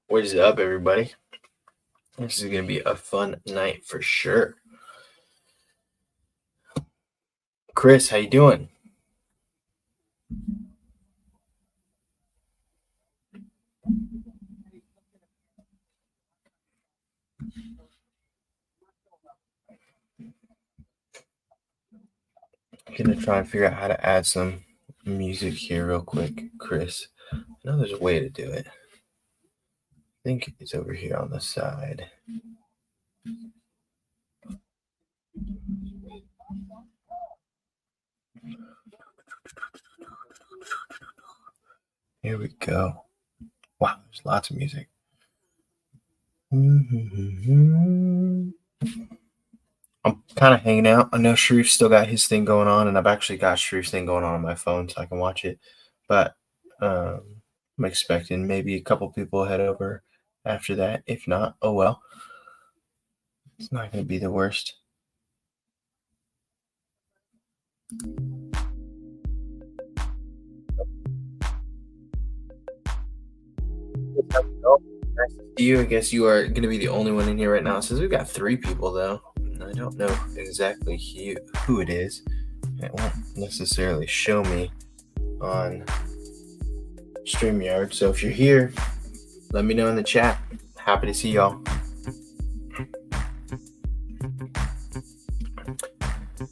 What is up, everybody? This is gonna be a fun night for sure. Chris, how you doing? I'm gonna try and figure out how to add some music here real quick, Chris. I know there's a way to do it. I think it's over here on the side. Here we go. Wow, there's lots of music. I'm kind of hanging out. I know Sharif's still got his thing going on, and I've actually got Sharif's thing going on my phone so I can watch it. But I'm expecting maybe a couple people head over after that. If not, oh well. It's not going to be the worst. Nice to see you. I guess you are going to be the only one in here right now. It says we've got 3 people, though. I don't know exactly who it is. It won't necessarily show me on StreamYard. So if you're here, let me know in the chat. Happy to see y'all.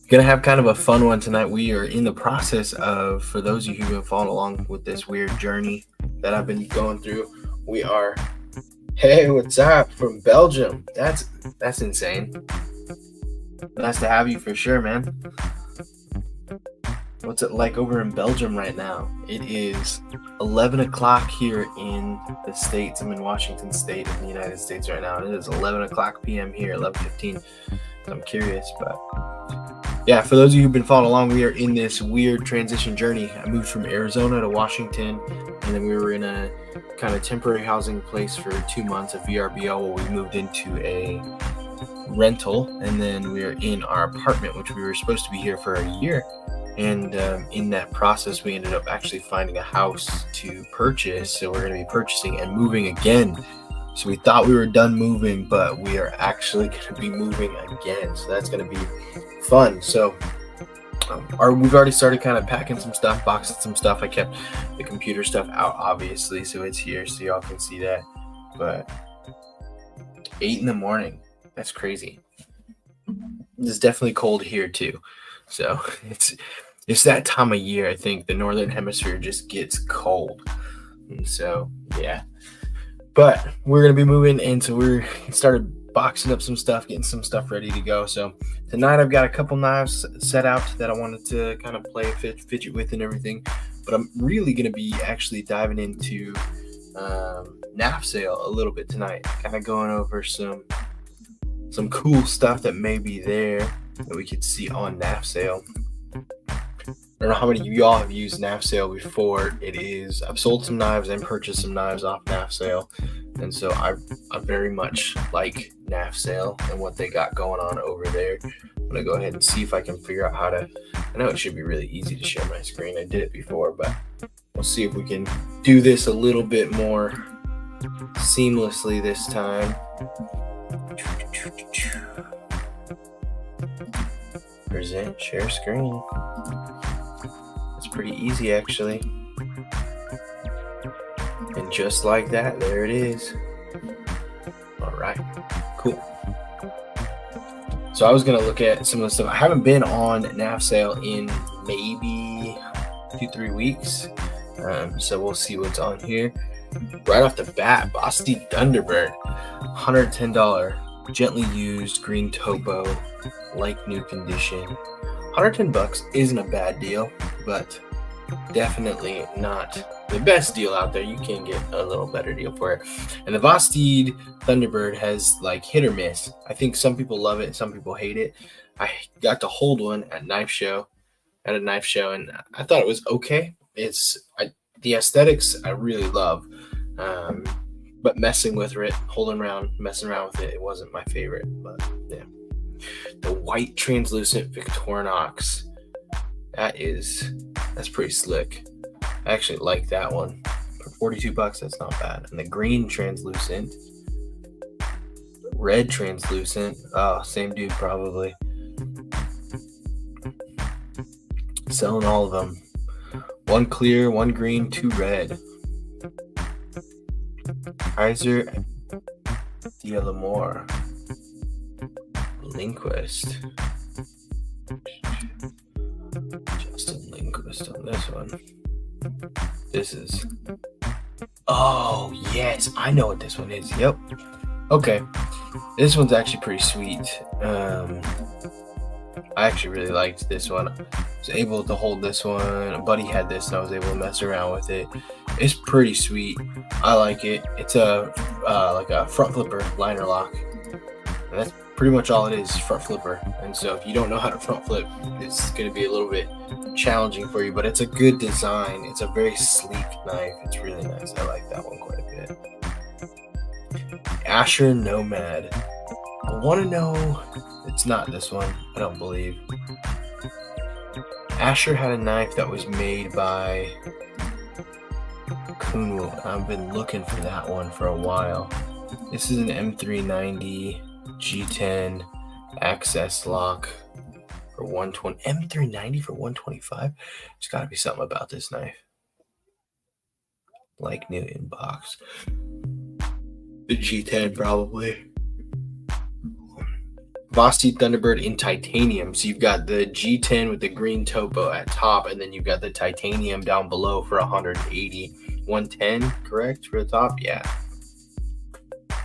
Gonna have kind of a fun one tonight. We are in the process of, for those of you who've been following along with this weird journey that I've been going through, we are, hey, what's up, from Belgium? That's insane. Nice to have you for sure, man. What's it like over in Belgium right now? It is 11 o'clock here in the States. I'm in Washington State in the United States right now. It is 11 o'clock p.m. here, 11:15. I'm curious, but yeah, for those of you who've been following along, we are in this weird transition journey. I moved from Arizona to Washington, and then we were in a kind of temporary housing place for 2 months, a VRBO, where we moved into a rental, and then we are in our apartment, which we were supposed to be here for a year. And in that process, we ended up actually finding a house to purchase. So we're going to be purchasing and moving again. So we thought we were done moving, but we are actually going to be moving again. So that's going to be fun. So we've already started kind of packing some stuff, boxing some stuff. I kept the computer stuff out, obviously, so it's here so y'all can see that. But 8 in the morning, that's crazy. It's definitely cold here too. So it's that time of year. I think the northern hemisphere just gets cold. And so, yeah. But we're going to be moving, and so we're started boxing up some stuff, getting some stuff ready to go. So tonight I've got a couple knives set out that I wanted to kind of play fidget with and everything. But I'm really going to be actually diving into NAF sale a little bit tonight. Kind of going over some cool stuff that may be there that we could see on NAF sale. I don't know how many of y'all have used NAF sale before. I've sold some knives and purchased some knives off NAF sale. And so I very much like NAF sale and what they got going on over there. I'm going to go ahead and see if I can figure out how to, I know it should be really easy to share my screen. I did it before, but we'll see if we can do this a little bit more seamlessly this time. Present, share screen. It's pretty easy, actually. And just like that, there it is. All right, cool. So I was going to look at some of the stuff. I haven't been on NAF sale in maybe 2-3 weeks. So we'll see what's on here. Right off the bat, Bosti Thunderbird, $110. Gently used, green topo, like new condition. $110 isn't a bad deal, but definitely not the best deal out there. You can get a little better deal for it. And the Bosti Thunderbird has like hit or miss. I think some people love it, some people hate it. I got to hold one at a knife show, and I thought it was okay. The aesthetics I really love. But messing with it, messing around with it, it wasn't my favorite. But yeah, the white translucent Victorinox, that's pretty slick. I actually like that one $42. That's not bad. And the green translucent, red translucent. Oh, same dude probably. Selling all of them. One clear, one green, two red. Kaiser Dialamore. Lindquist. Justin Lindquist on this one. This is... Oh, yes. I know what this one is. Yep. Okay. This one's actually pretty sweet. I actually really liked this one. I was able to hold this one. A buddy had this and I was able to mess around with it. It's pretty sweet. I like it. It's a like a front flipper liner lock. And that's pretty much all it is, front flipper. And so if you don't know how to front flip, it's going to be a little bit challenging for you, but it's a good design. It's a very sleek knife. It's really nice. I like that one quite a bit. Asher Nomad. I want to know... It's not this one, I don't believe. Asher had a knife that was made by Kunwoo, and I've been looking for that one for a while. This is an M390 G10 access lock for 120. M390 for 125? There's got to be something about this knife. Like new in box. The G10 probably. Vasti Thunderbird in titanium. So you've got the G10 with the green topo at top, and then you've got the titanium down below for 180. 110, correct, for the top? Yeah.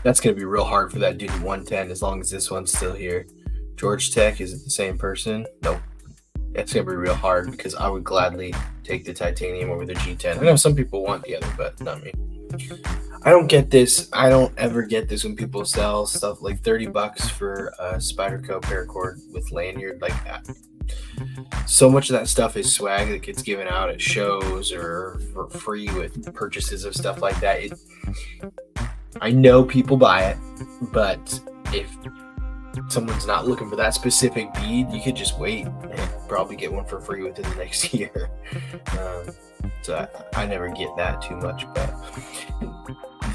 That's going to be real hard for that dude in 110 as long as this one's still here. George Tech, is it the same person? Nope. That's going to be real hard because I would gladly take the titanium over the G10. I know some people want the other, but not me. I don't get this. I don't ever get this when people sell stuff like $30 for a Spyderco paracord with lanyard. Like that. So much of that stuff is swag that gets given out at shows or for free with purchases of stuff like that. I know people buy it, but if someone's not looking for that specific bead, you could just wait and probably get one for free within the next year. So I never get that too much, but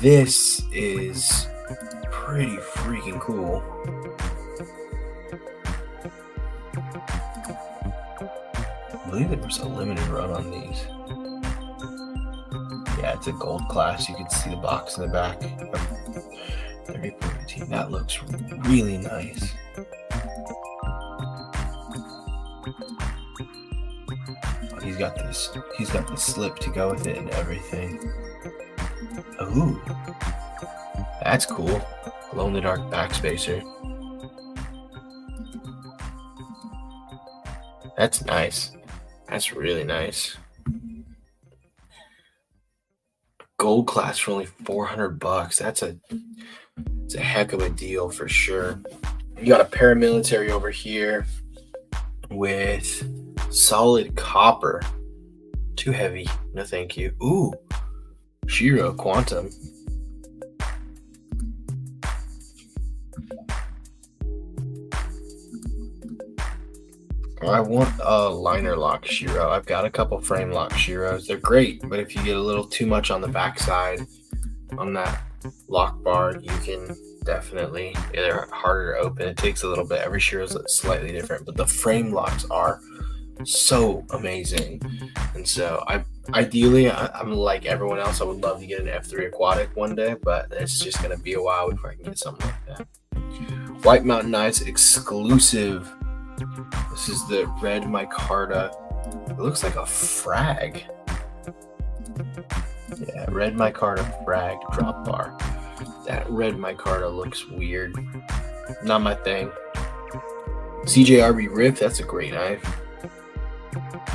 this is pretty freaking cool. I believe there was a limited run on these. Yeah, it's a gold class. You can see the box in the back. 3418. That looks really nice. He's got this. He's got the slip to go with it and everything. Ooh, that's cool. Glow in the dark backspacer. That's nice. That's really nice. Gold class for only $400. That's a heck of a deal for sure. You got a paramilitary over here with solid copper. Too heavy. No thank you. Ooh. Shiro Quantum. I want a liner lock Shiro. I've got a couple frame lock Shiros. They're great, but if you get a little too much on the backside on that lock bar, you can definitely, they're harder to open. It takes a little bit. Every Shiro is slightly different, but the frame locks are so amazing. And so ideally, I'm like everyone else, I would love to get an F3 Aquatic one day, but it's just going to be a while before I can get something like that. White Mountain Knives exclusive. This is the red micarta. It looks like a frag. Yeah, red micarta frag drop bar. That red micarta looks weird. Not my thing. CJRB Rift, that's a great knife.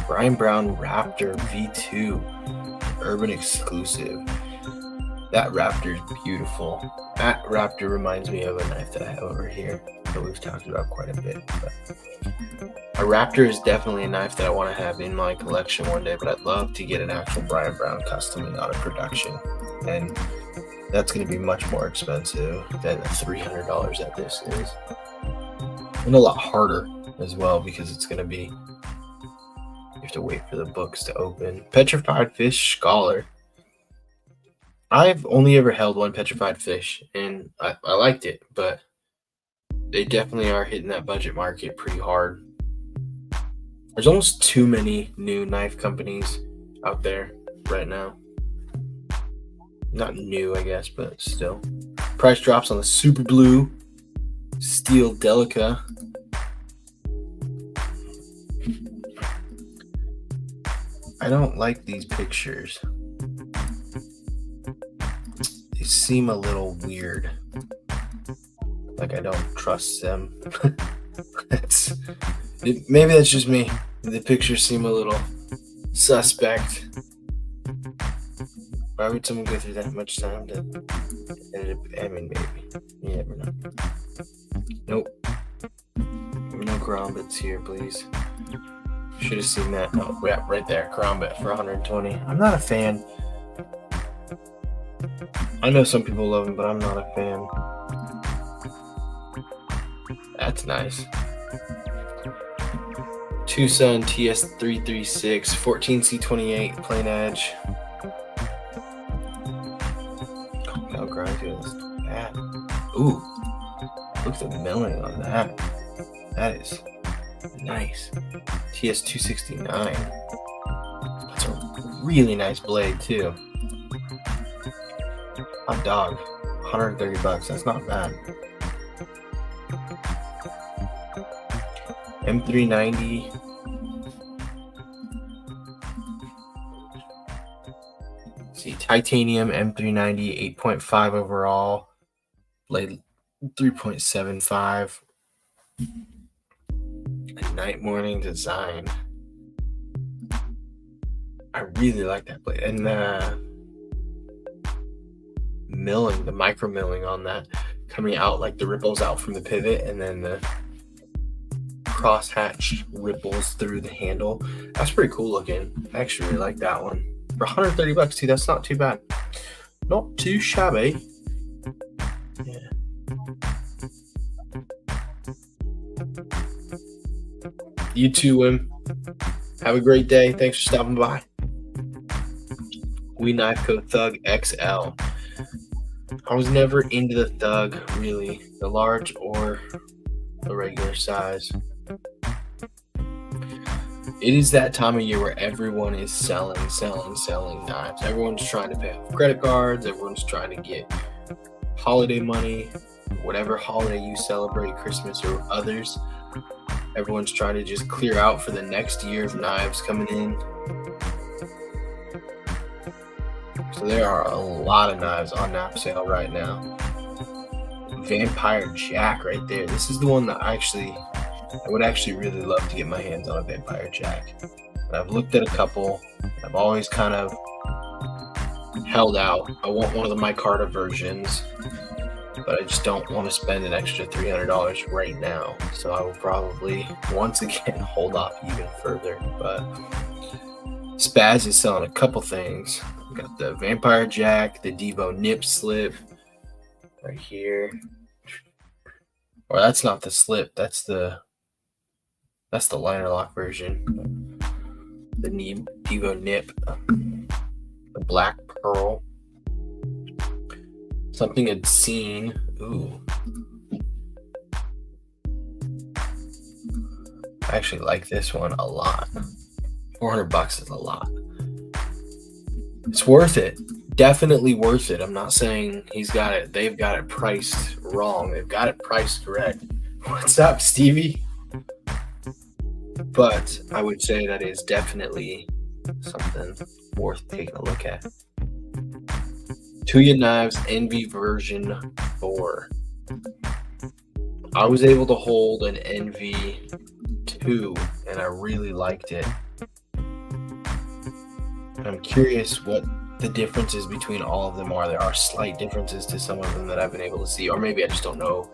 Brian Brown Raptor V2 Urban exclusive. That Raptor is beautiful. That Raptor reminds me of a knife that I have over here that we've talked about quite a bit. But a Raptor is definitely a knife that I want to have in my collection one day, but I'd love to get an actual Brian Brown custom and not a production. And that's going to be much more expensive than the $300 that this is. And a lot harder as well because it's going to be, you have to wait for the books to open. Petrified Fish Scholar. I've only ever held one petrified fish, and I liked it, but they definitely are hitting that budget market pretty hard. There's almost too many new knife companies out there right now. Not new, I guess, but still. Price drops on the Super Blue Steel Delica. I don't like these pictures. They seem a little weird. Like I don't trust them. Maybe that's just me. The pictures seem a little suspect. Why would someone go through that much time to edit it? I mean, maybe. You never know. Nope. No Grombits here, please. Should have seen that. Oh, yeah, right there. Grombit for 120. I'm not a fan. I know some people love him, but I'm not a fan. That's nice. Tucson TS336, 14C28, plain edge. Oh, grind is bad. Ooh, look at the milling on that. That is nice. TS269. That's a really nice blade too. Hot dog, $130. That's not bad. M390. See, titanium M390, 8.5 overall. Blade 3.75. A night morning design. I really like that blade. And milling, the micro milling on that, coming out like the ripples out from the pivot, and then the cross-hatched ripples through the handle. That's pretty cool looking. I actually really like that one. For $130 too, that's not too bad. Not too shabby. Yeah. You too, Wim. Have a great day. Thanks for stopping by. We Knife Co. Thug XL. I was never into the Thug, really. The large or the regular size. It is that time of year where everyone is selling knives. Everyone's trying to pay off credit cards. Everyone's trying to get holiday money, whatever holiday you celebrate, Christmas or others. Everyone's trying to just clear out for the next year of knives coming in. So there are a lot of knives on nap sale right now. Vampire Jack right there. This is the one that I would actually really love to get my hands on a Vampire Jack. And I've looked at a couple. I've always kind of held out. I want one of the micarta versions, but I just don't want to spend an extra $300 right now. So I will probably once again hold off even further. But Spaz is selling a couple things. We got the Vampire Jack, the Devo nip slip right here. Or that's not the slip. That's the liner lock version. The Devo nip, the black pearl. Something I'd seen. Ooh. I actually like this one a lot. $400 is a lot. It's worth it. Definitely worth it. I'm not saying they've got it priced wrong. They've got it priced correct. What's up, Stevie? But I would say that is definitely something worth taking a look at. Tuya Knives Envy version 4. I was able to hold an Envy 2 and I really liked it. I'm curious what the differences between all of them are. There are slight differences to some of them that I've been able to see, or maybe I just don't know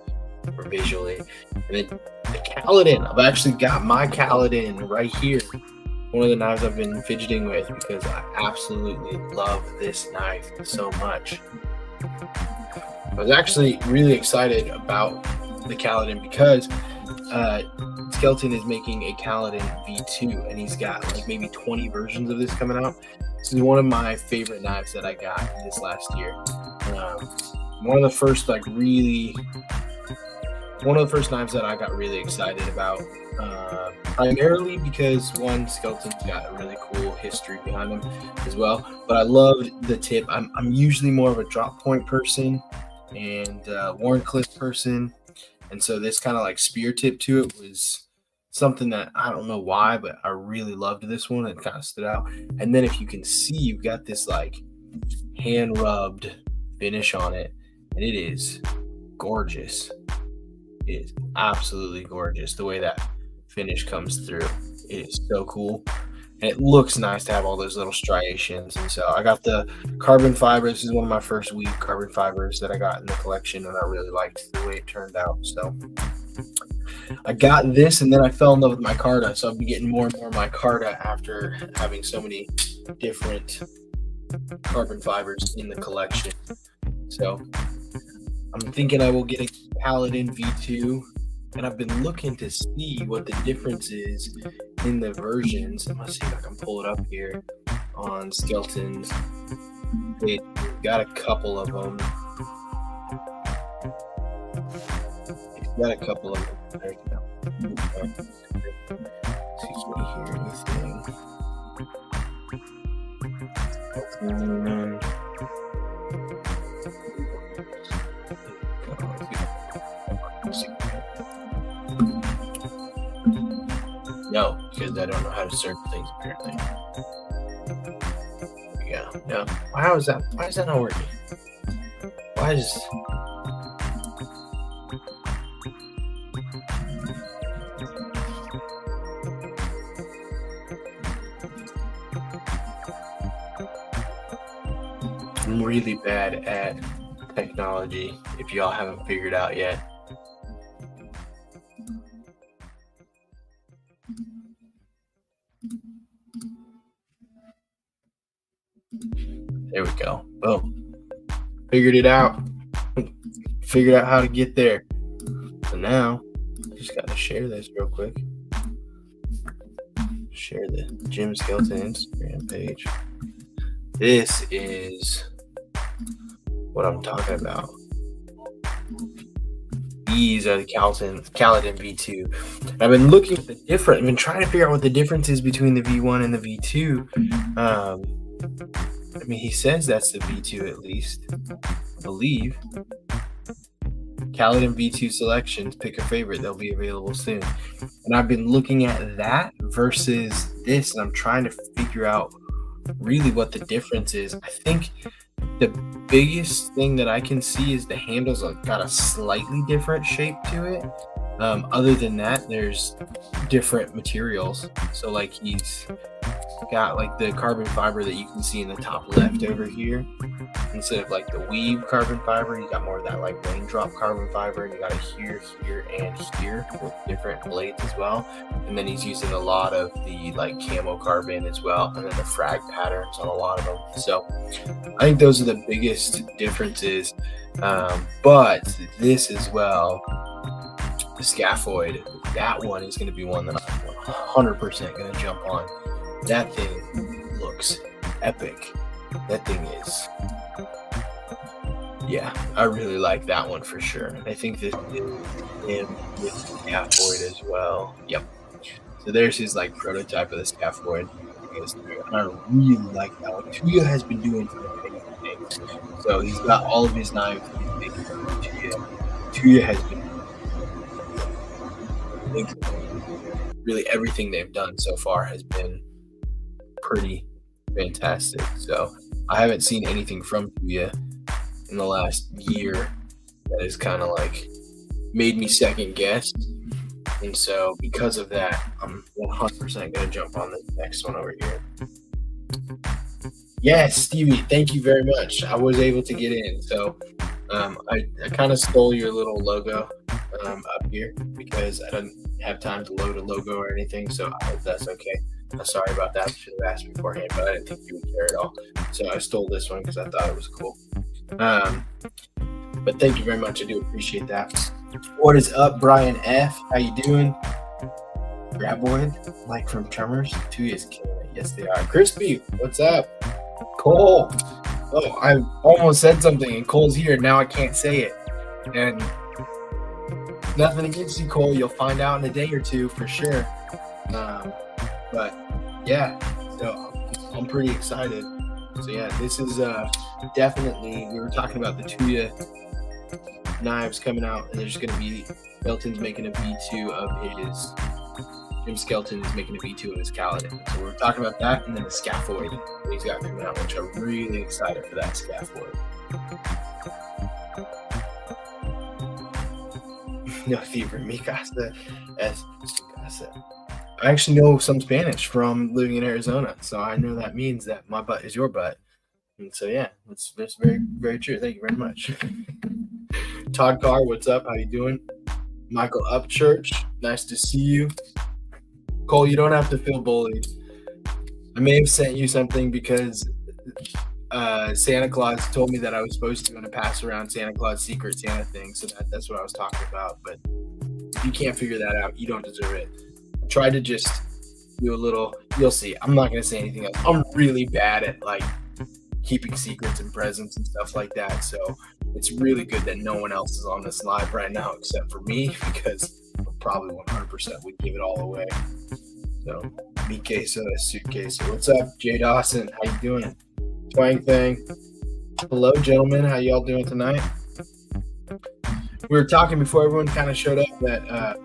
or visually. And then the Kaladin. I've actually got my Kaladin right here. One of the knives I've been fidgeting with because I absolutely love this knife so much. I was actually really excited about the Kaladin because it's Skelton is making a Kaladin V2, and he's got like maybe 20 versions of this coming out. This is one of my favorite knives that I got this last year. One of the first knives that I got really excited about, primarily because one, Skelton's got a really cool history behind him as well. But I loved the tip. I'm usually more of a drop point person and Warncliffe person, and so this kind of like spear tip to it was something that I don't know why, but I really loved this one. It kind of stood out. And then if you can see, you've got this like hand rubbed finish on it, and it is gorgeous. It is absolutely gorgeous the way that finish comes through. It is so cool. And it looks nice to have all those little striations. And so I got the carbon fiber. This is one of my first weave carbon fibers that I got in the collection, and I really liked the way it turned out. So I got this, and then I fell in love with micarta. So I've been getting more and more micarta after having so many different carbon fibers in the collection. So I'm thinking I will get a Paladin V2, and I've been looking to see what the difference is in the versions. I'm gonna see if I can pull it up here on Skelton's page. Got a couple of them. There you go. Excuse me here, anything. No, because I don't know how to search things apparently. Yeah, no. Why is that not working? Why is I'm really bad at technology, if y'all haven't figured out yet. There we go. Boom. Figured it out. Figured out how to get there. So now, I just got to share this real quick. Share the Jim Skelton Instagram page. This is what I'm talking about. These are the Kaladin V2. I've been looking at the different. I've been trying to figure out what the difference is between the V1 and the V2. I mean, he says that's the V2 at least, I believe. Kaladin V2 selections, pick a favorite. They'll be available soon. And I've been looking at that versus this, and I'm trying to figure out really what the difference is. I think the biggest thing that I can see is the handles have got a slightly different shape to it. Other than that, there's different materials. So like he's got like the carbon fiber that you can see in the top left over here. Instead of like the weave carbon fiber, you got more of that like raindrop carbon fiber, and you got it here, and here with different blades as well. And then he's using a lot of the like camo carbon as well, and then the frag patterns on a lot of them. So I think those are the biggest differences. But this as well, the scaphoid, that one is going to be one that I'm 100% going to jump on. That thing looks epic. That thing is, yeah, I really like that one for sure. I think this is him with the scaphoid as well. Yep. So there's his like prototype of the scaphoid. I really like that one. Tuya has been doing some amazing things. So he's got all of his knives he's making from Tuya. Tuya has been really everything they've done so far has been pretty fantastic. So I haven't seen anything from Tuya in the last year that has kind of like made me second guess. And so because of that, I'm 100% going to jump on the next one over here. Yes, Stevie, thank you very much. I was able to get in. So I kind of stole your little logo up here because I didn't have time to load a logo or anything. So I hope that's okay. I'm sorry about that. I should have asked beforehand, but I didn't think you would care at all. So I stole this one because I thought it was cool. But thank you very much. I do appreciate that. What is up, Brian F? How you doing? Graboid, like from Tremors. Tuya is killing it. Yes, they are. Crispy, what's up? Cole. Oh, I almost said something, and Cole's here. Now I can't say it. And nothing against you, Cole. You'll find out in a day or two for sure. But yeah, so I'm pretty excited. So yeah, this is definitely, we were talking about the Tuya knives coming out, and there's going to be, Skelton's making a V2 of his, Jim Skelton is making a V2 of his Kaladin. So we're talking about that, and then the scaphoid that he's got coming out, which I'm really excited for that scaphoid. No fever, mi casa es su casa. I actually know some Spanish from living in Arizona, so I know that means that my butt is your butt. And so yeah, that's very, very true. Thank you very much. Todd Carr, what's up? How you doing? Michael Upchurch, nice to see you. Cole, you don't have to feel bullied. I may have sent you something because Santa Claus told me that I was supposed to pass around Santa Claus Secret Santa thing, so that's what I was talking about. But if you can't figure that out, you don't deserve it. Try to just do a little, you'll see. I'm not going to say anything else. I'm really bad at like keeping secrets and presents and stuff like that. So it's really good that no one else is on this live right now except for me, because I probably 100% would give it all away. So mi queso es su queso. What's up, Jay Dawson? How you doing? Twang Thing. Hello, gentlemen. How y'all doing tonight? We were talking before everyone kind of showed up that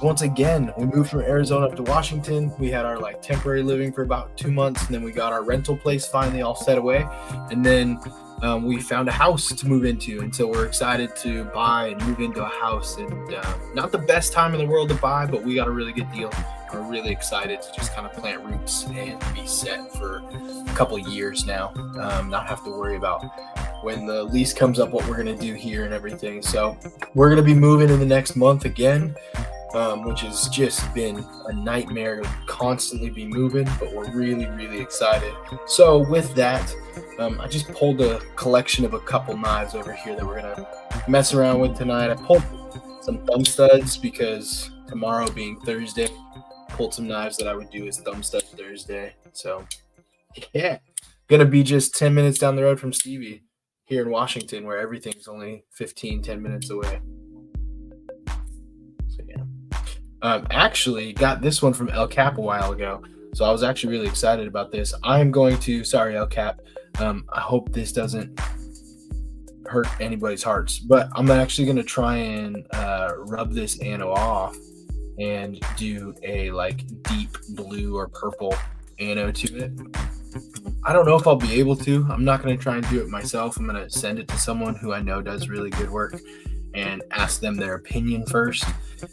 once again, we moved from Arizona up to Washington. We had our like temporary living for about 2 months, and then we got our rental place finally all set away, and then we found a house to move into, and so we're excited to buy and move into a house. And not the best time in the world to buy, but we got a really good deal. We're really excited to just kind of plant roots and be set for a couple of years now, not have to worry about when the lease comes up what we're going to do here and everything. So we're going to be moving in the next month again, which has just been a nightmare to constantly be moving, but we're really, really excited. So with that, I just pulled a collection of a couple knives over here that we're going to mess around with tonight. I pulled some thumb studs because tomorrow being Thursday, pulled some knives that I would do as thumb stud Thursday. So yeah, going to be just 10 minutes down the road from Stevie here in Washington, where everything's only 10 minutes away. So yeah. Actually got this one from El Cap a while ago, so I was actually really excited about this. I'm going to, sorry El Cap, I hope this doesn't hurt anybody's hearts, but I'm actually going to try and rub this ano off and do a like deep blue or purple ano to it. I don't know if I'll be able to. I'm not going to try and do it myself. I'm going to send it to someone who I know does really good work and ask them their opinion first,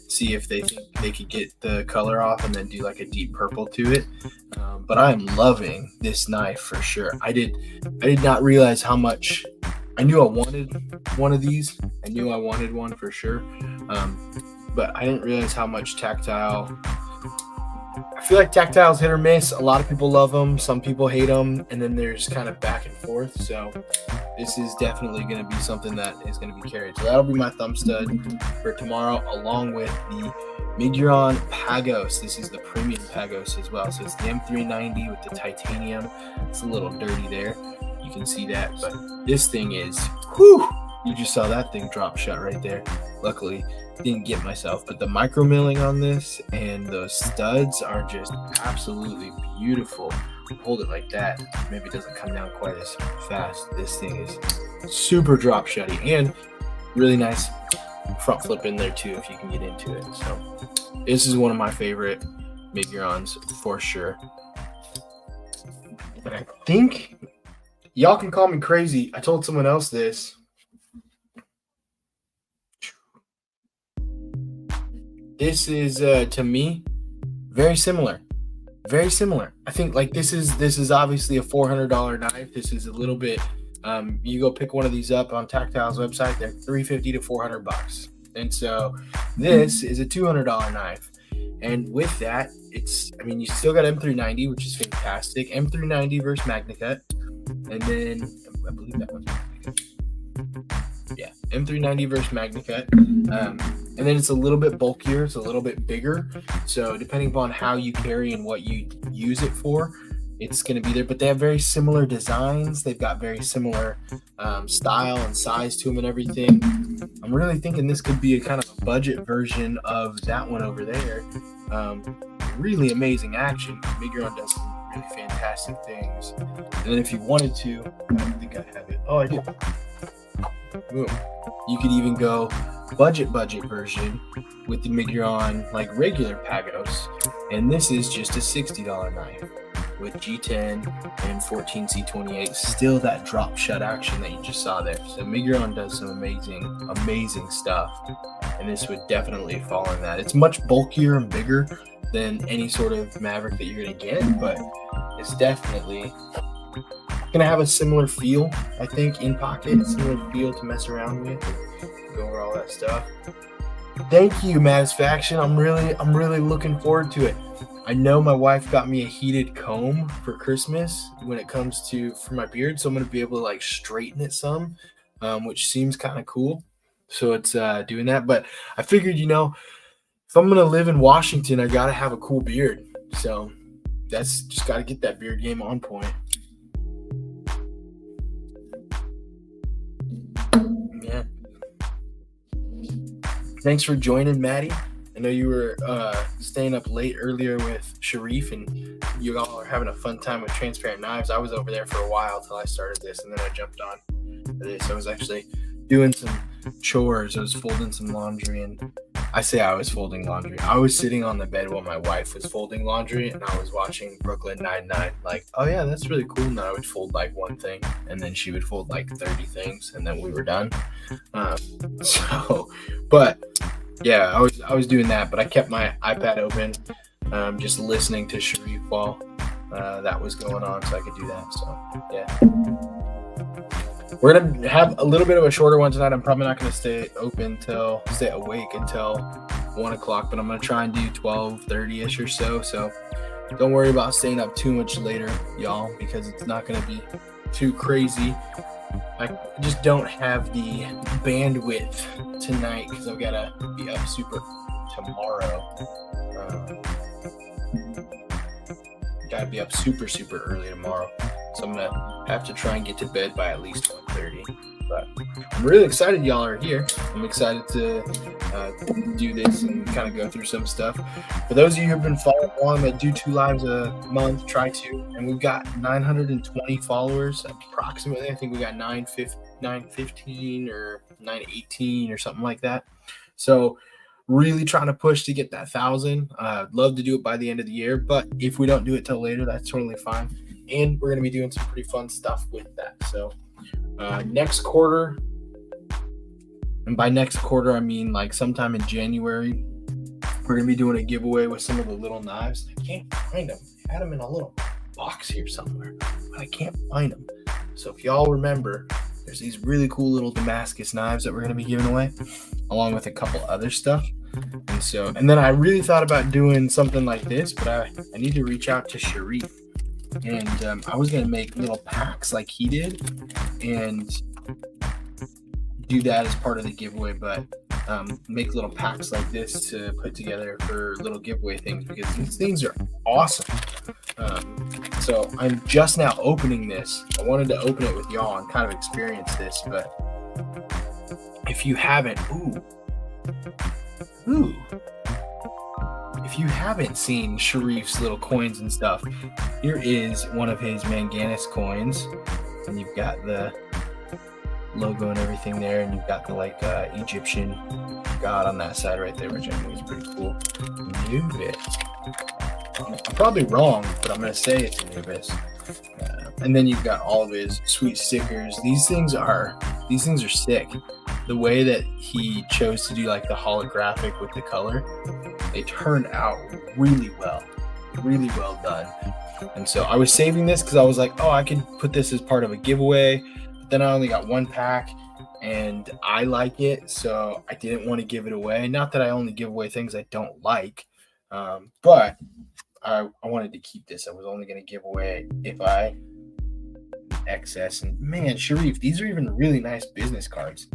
see if they think they could get the color off, and then do like a deep purple to it. But I am loving this knife for sure. I did not realize how much. I knew I wanted one of these. I knew I wanted one for sure. But I didn't realize how much tactile. I feel like tactile's hit or miss. A lot of people love them. Some people hate them. And then there's kind of back and forth. So this is definitely going to be something that is going to be carried. So that'll be my thumb stud for tomorrow, along with the Migron Pagos. This is the premium Pagos as well. So it's the M390 with the titanium. It's a little dirty there. You can see that. But this thing is, whew, you just saw that thing drop shut right there. Luckily, didn't get myself, but the micro milling on this and those studs are just absolutely beautiful. Hold it like that, maybe it doesn't come down quite as fast. This thing is super drop shutty and really nice front flip in there too if you can get into it. So this is one of my favorite Migrons for sure. But I think y'all can call me crazy. I told someone else this. This is to me very similar. Very similar. I think like this is obviously a $400 knife. This is a little bit you go pick one of these up on Tactile's website, they're $350 to $400. And so this is a $200 knife. And with that, it's, I mean, you still got M390, which is fantastic. M390 versus MagnaCut. And then I believe that one's MagnaCut. Yeah, M390 versus MagnaCut. And then it's a little bit bulkier, it's a little bit bigger. So depending upon how you carry and what you use it for, it's going to be there. But they have very similar designs. They've got very similar style and size to them and everything. I'm really thinking this could be a kind of a budget version of that one over there. Really amazing action. Miguron does some really fantastic things. And then if you wanted to, I don't think I have it. Oh, I do. Boom. You could even go budget version with the Miguron like regular Pagos, and this is just a $60 knife with G10 and 14C28. Still that drop shut action that you just saw there. So Miguron does some amazing stuff, and this would definitely fall in that. It's much bulkier and bigger than any sort of Maverick that you're gonna get, but it's definitely gonna have a similar feel, I think, in pocket, similar feel to mess around with, go over all that stuff. Thank you, Matisfaction. I'm really looking forward to it. I know my wife got me a heated comb for Christmas when it comes to for my beard, so I'm gonna be able to like straighten it some, which seems kind of cool. So it's doing that. But I figured, if I'm gonna live in Washington, I gotta have a cool beard. So that's just gotta get that beard game on point. Yeah. Thanks for joining, Maddie. I know you were staying up late earlier with Sharif, and you all are having a fun time with transparent knives. I was over there for a while till I started this, and then I jumped on this. I was actually doing some chores. I was folding some laundry, and I say I was folding laundry. I was sitting on the bed while my wife was folding laundry, and I was watching Brooklyn Nine-Nine. Like, oh yeah, that's really cool. And then I would fold like one thing, and then she would fold like 30 things, and then we were done. But yeah, I was doing that, but I kept my iPad open, just listening to Sharif while that was going on, so I could do that. So yeah. We're going to have a little bit of a shorter one tonight. I'm probably not going to stay awake until 1 o'clock, but I'm going to try and do 12:30-ish or so. So don't worry about staying up too much later, y'all, because it's not going to be too crazy. I just don't have the bandwidth tonight because I've got to be up super tomorrow. Got to be up super early tomorrow. So I'm going to have to try and get to bed by at least 1:30. But I'm really excited y'all are here. I'm excited to do this and kind of go through some stuff. For those of you who have been following along that do 2 lives a month, try to. And we've got 920 followers approximately. I think we got 915 or 918 or something like that. So really trying to push to get that 1,000. I'd love to do it by the end of the year, but if we don't do it till later, that's totally fine. And we're going to be doing some pretty fun stuff with that. So next quarter, and by next quarter, I mean like sometime in January, we're going to be doing a giveaway with some of the little knives. I can't find them. I had them in a little box here somewhere, but I can't find them. So if y'all remember, there's these really cool little Damascus knives that we're going to be giving away, along with a couple other stuff. And then I really thought about doing something like this, but I need to reach out to Sharif. And I was going to make little packs like he did and do that as part of the giveaway, but make little packs like this to put together for little giveaway things because these things are awesome. So I'm just now opening this. I wanted to open it with y'all and kind of experience this, but if you haven't, if you haven't seen Sharif's little coins and stuff, here is one of his Manganus coins, and you've got the logo and everything there, and you've got the like Egyptian god on that side right there, which I think is pretty cool. Anubis. I'm probably wrong, but I'm gonna say it's Anubis. And then you've got all of his sweet stickers. These things are sick. The way that he chose to do like the holographic with the color, they turned out really well done. And so I was saving this because I was like, I could put this as part of a giveaway. But then I only got 1 pack and I like it, so I didn't want to give it away. Not that I only give away things I don't like, but I wanted to keep this. I was only going to give away if I excess. And man, Sharif, these are even really nice business cards.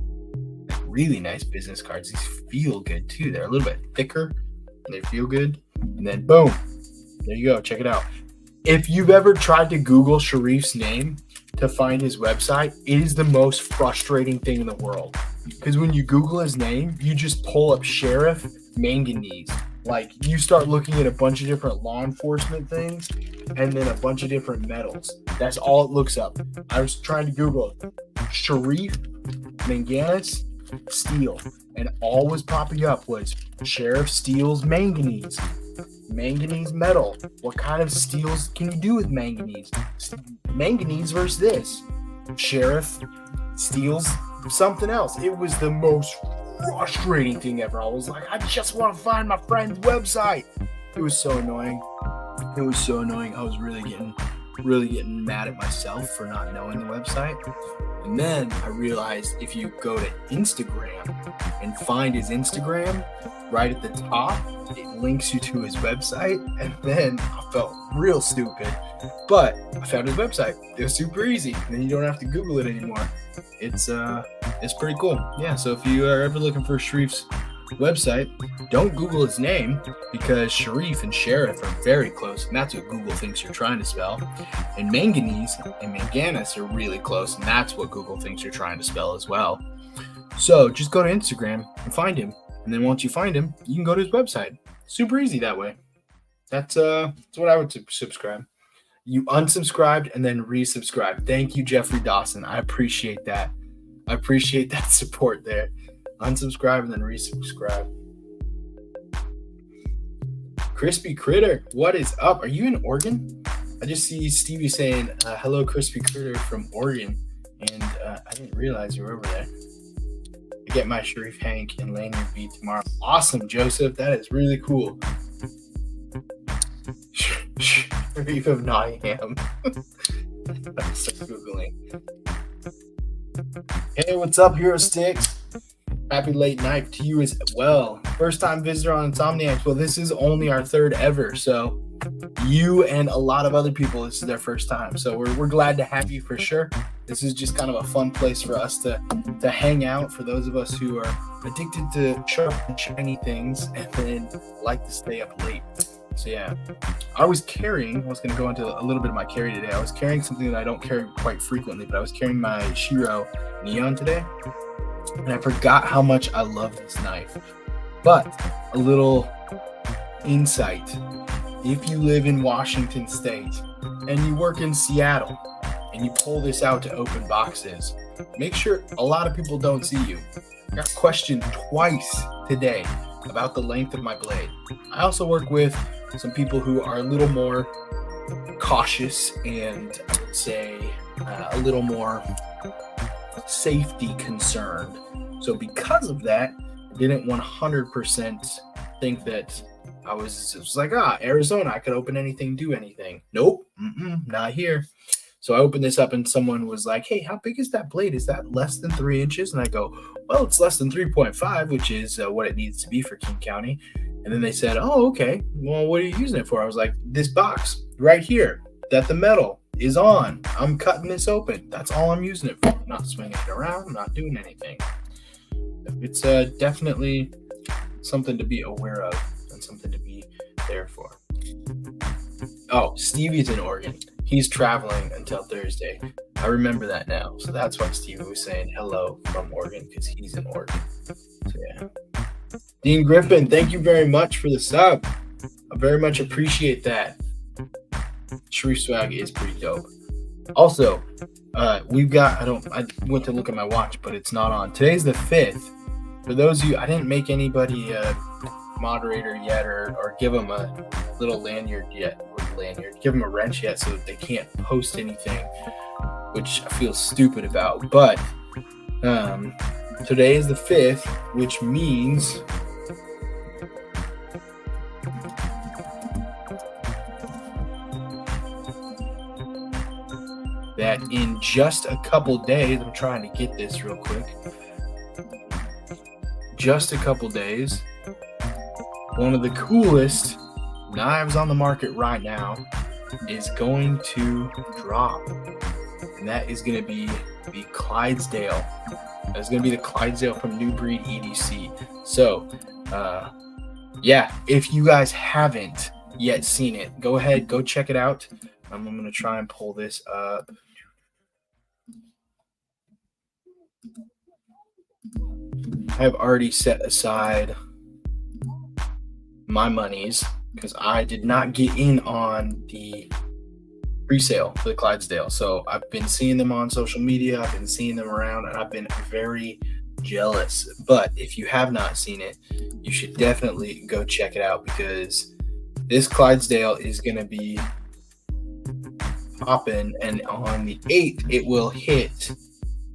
really nice business cards. These feel good too. They're a little bit thicker. They feel good. And then boom, there you go. Check it out. If you've ever tried to Google Sharif's name to find his website, it is the most frustrating thing in the world. Because when you Google his name, you just pull up Sheriff Manganese. Like, you start looking at a bunch of different law enforcement things and then a bunch of different metals. That's all it looks up. I was trying to Google Sharif Manganese Steel, and all was popping up was Sheriff steals manganese. Manganese metal. What kind of steels can you do with manganese? Manganese versus this. Sheriff steals something else. It was the most frustrating thing ever. I was like, I just want to find my friend's website. It was so annoying. It was so annoying. I was really getting mad at myself for not knowing the website. And then I realized if you go to Instagram and find his Instagram, right at the top, it links you to his website. And then I felt real stupid, but I found his website. It was super easy. And then you don't have to Google it anymore. It's pretty cool. Yeah, so if you are ever looking for Sharif's website, don't Google his name, because Sharif and Sheriff are very close, and that's what Google thinks you're trying to spell. And manganese and manganese are really close, and that's what Google thinks you're trying to spell as well. So just go to Instagram and find him, and then once you find him, you can go to his website. Super easy that way. That's what I would subscribe. You unsubscribed and then resubscribed. Thank you, Jeffrey Dawson. I appreciate that. I appreciate that support there. Unsubscribe and then resubscribe. Crispy Critter, what is up? Are you in Oregon? I just see Stevie saying, hello, Crispy Critter from Oregon. And I didn't realize you were over there. I get my Sharif Hank and Lanyard beat tomorrow. Awesome, Joseph. That is really cool. Sharif of Nottingham. I'm still Googling. Hey, what's up, Hero Sticks? Happy late night to you as well. First time visitor on Insomniacs. Well, this is only our third ever, so you and a lot of other people, this is their first time. So we're glad to have you for sure. This is just kind of a fun place for us to hang out for those of us who are addicted to sharp and shiny things and then like to stay up late. So yeah, I was going to go into a little bit of my carry today. I was carrying something that I don't carry quite frequently, but I was carrying my Shiro Neon today. And I forgot how much I love this knife. But a little insight. If you live in Washington State and you work in Seattle and you pull this out to open boxes, make sure a lot of people don't see you. I got questioned twice today about the length of my blade. I also work with some people who are a little more cautious and I would say a little more safety concerned. So because of that, I didn't 100% think that it was like, Arizona, I could open anything, do anything. Nope, not here. So I opened this up and someone was like, hey, how big is that blade? Is that less than 3 inches? And I go, well, it's less than 3.5, which is what it needs to be for King County. And then they said, oh, okay. Well, what are you using it for? I was like, this box right here that the metal is on. I'm cutting this open. That's all I'm using it for. I'm not swinging it around. I'm not doing anything. It's definitely something to be aware of and something to be there for. Oh, Stevie's in Oregon. He's traveling until Thursday. I remember that now. So that's why Stevie was saying hello from Oregon, because he's in Oregon. So yeah. Dean Griffin, thank you very much for the sub. I very much appreciate that. Sharif swag is pretty dope. Also, we've got, I went to look at my watch, but it's not on. Today's the 5th. For those of you, I didn't make anybody a moderator yet or give them a little lanyard yet. Give them a wrench yet so that they can't post anything, which I feel stupid about. But today is the 5th, which means that in just a couple days, I'm trying to get this real quick. Just a couple days, one of the coolest knives on the market right now is going to drop. and that is going to be the Clydesdale. That's going to be the Clydesdale from New Breed EDC. So, yeah, if you guys haven't yet seen it, go ahead, go check it out. I'm going to try and pull this up. I have already set aside my monies because I did not get in on the pre-sale for the Clydesdale. So I've been seeing them on social media. I've been seeing them around, and I've been very jealous. But if you have not seen it, you should definitely go check it out because this Clydesdale is going to be popping, and on the 8th, it will hit.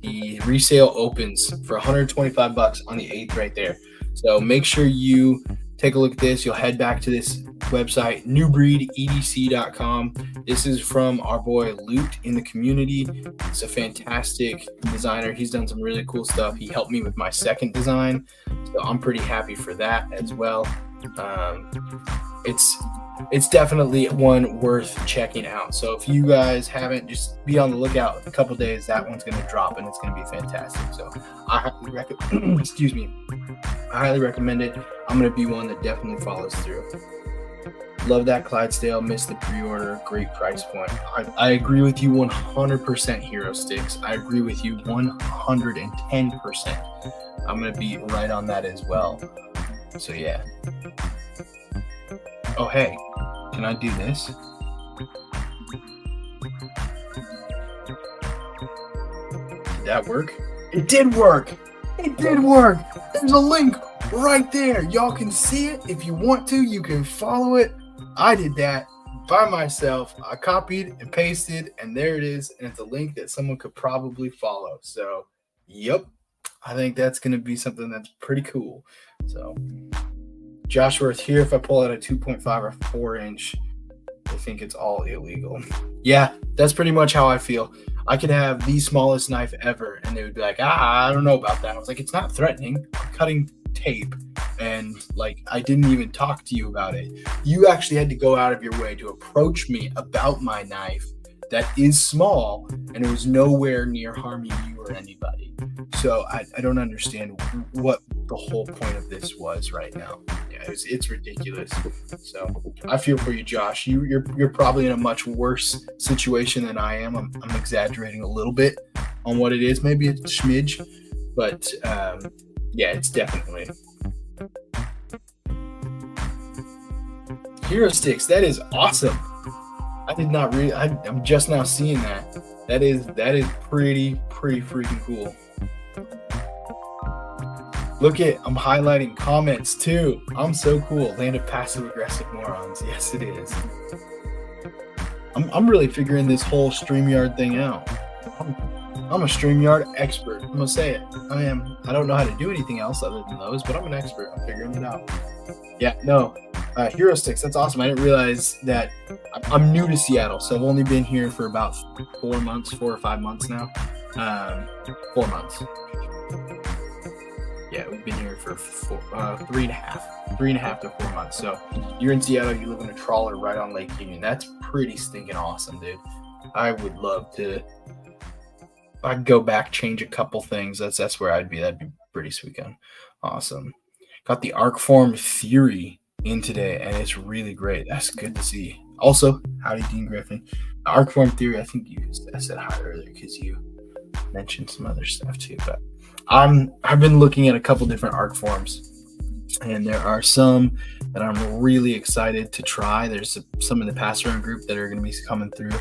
The resale opens for $125 on the 8th right there. So make sure you take a look at this. You'll head back to this website, newbreededc.com. This is from our boy Lute in the community. He's a fantastic designer. He's done some really cool stuff. He helped me with my second design, so I'm pretty happy for that as well. It's definitely one worth checking out. So if you guys haven't, just be on the lookout. In a couple days, that one's going to drop, and it's going to be fantastic. So I highly recommend. Excuse me. I highly recommend it. I'm going to be one that definitely follows through. Love that Clydesdale. Missed the pre-order. Great price point. I agree with you 100%, Hero Sticks. I agree with you 110%. I'm going to be right on that as well. So yeah. Oh, hey, can I do this? Did that work? It did work. It did work. There's a link right there. Y'all can see it. If you want to, you can follow it. I did that by myself. I copied and pasted, and there it is. And it's a link that someone could probably follow. So, yep, I think that's going to be something that's pretty cool. So, Josh Worth here, if I pull out a 2.5 or 4 inch, I think it's all illegal. Yeah, that's pretty much how I feel. I could have the smallest knife ever, and they would be like, I don't know about that. I was like, it's not threatening. I'm cutting tape, and like, I didn't even talk to you about it. You actually had to go out of your way to approach me about my knife that is small, and it was nowhere near harming you or anybody. So I don't understand what the whole point of this was right now. Yeah, it's ridiculous. So I feel for you, Josh. You're probably in a much worse situation than I am. I'm exaggerating a little bit on what it is. Maybe it's a smidge, but yeah, it's definitely. Hero Sticks, that is awesome. I did not read. I'm just now seeing that. That is pretty freaking cool. Look at, I'm highlighting comments too. I'm so cool. Land of passive aggressive morons. Yes, it is. I'm really figuring this whole StreamYard thing out. I'm a StreamYard expert. I'm gonna say it. I am. I don't know how to do anything else other than those, but I'm an expert. I'm figuring it out. Yeah, no. Hero Sticks, that's awesome. I didn't realize that. I'm new to Seattle, so I've only been here for about 4 or 5 months now. 4 months. Yeah, we've been here for 3.5 to 4 months. So you're in Seattle, you live in a trawler right on Lake Union. That's pretty stinking awesome, dude. I would love to. If I could go back, change a couple things, that's where I'd be. That'd be pretty sweet. Awesome. Got the Arcform Theory in today, and it's really great. That's good to see. Also, howdy, Dean Griffin. The Arcform Theory, I think I said hi earlier because you mentioned some other stuff too. But I've been looking at a couple different Arcforms, and there are some that I'm really excited to try. There's some in the pass-around group that are going to be coming through,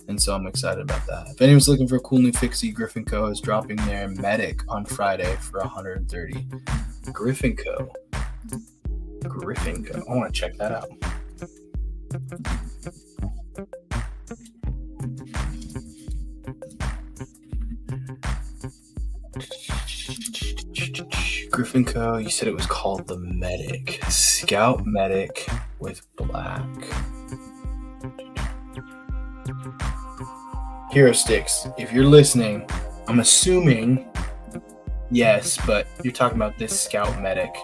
and so I'm excited about that. If anyone's looking for a cool new fixie, Griffin Co. is dropping their Medic on Friday for $130. Griffin Co. I want to check that out. Griffin Co. You said it was called the Medic. Scout Medic with black. Hero Sticks, if you're listening, I'm assuming yes, but you're talking about this Scout Medic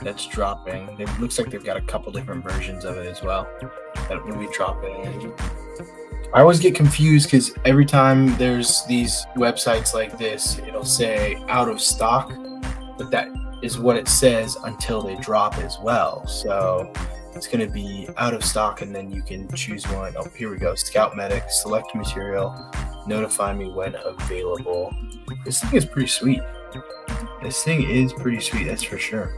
that's dropping. It looks like they've got a couple different versions of it as well that will be dropping I always get confused because every time there's these websites like this, it'll say out of stock, but that is what it says until they drop as well. So it's going to be out of stock, and then you can choose one. Oh, here we go. Scout Medic, select material, notify me when available. This thing is pretty sweet. That's for sure.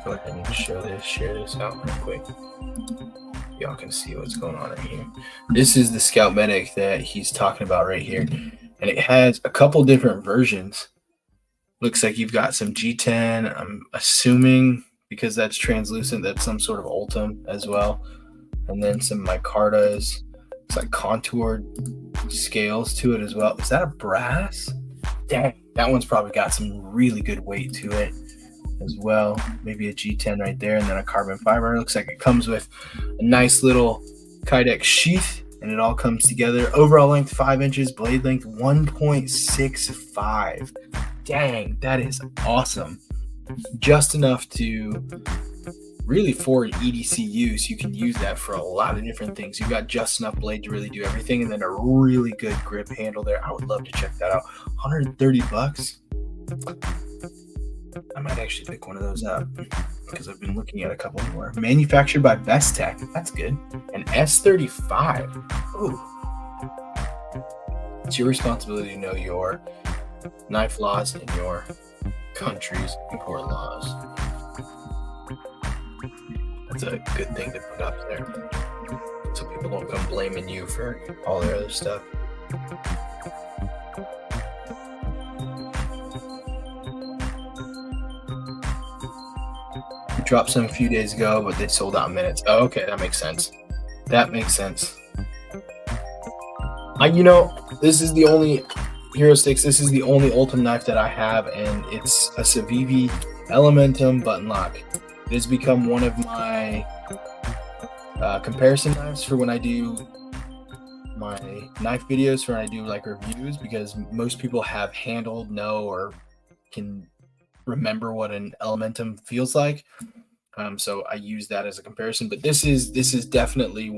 Go ahead and share this out real quick. Y'all can see what's going on right here. This is the Scout Medic that he's talking about right here. And it has a couple different versions. Looks like you've got some G10. I'm assuming because that's translucent, that's some sort of Ultim as well. And then some micartas. It's like contoured scales to it as well. Is that a brass? Dang, that one's probably got some really good weight to it as well. Maybe a G10 right there, and then a carbon fiber. It looks like it comes with a nice little Kydex sheath, and it all comes together. Overall length 5 inches, blade length 1.65. Dang, that is awesome. Just enough to really, for an EDC use, you can use that for a lot of different things. You've got just enough blade to really do everything, and then a really good grip handle there. I would love to check that out. $130. I might actually pick one of those up because I've been looking at a couple more. Manufactured by Best Tech. That's good. An S35. Ooh. It's your responsibility to know your knife laws and your country's import laws. That's a good thing to put up there, so people don't come blaming you for all their other stuff. We dropped some a few days ago, but they sold out in minutes. Oh, okay, that makes sense. This is the only Hero Sticks. This is the only Ultim knife that I have, and it's a Civivi Elementum button lock. It has become one of my comparison knives for when I do my knife videos, for when I do like reviews, because most people have handled, know, or can remember what an Elementum feels like. So I use that as a comparison. But this is definitely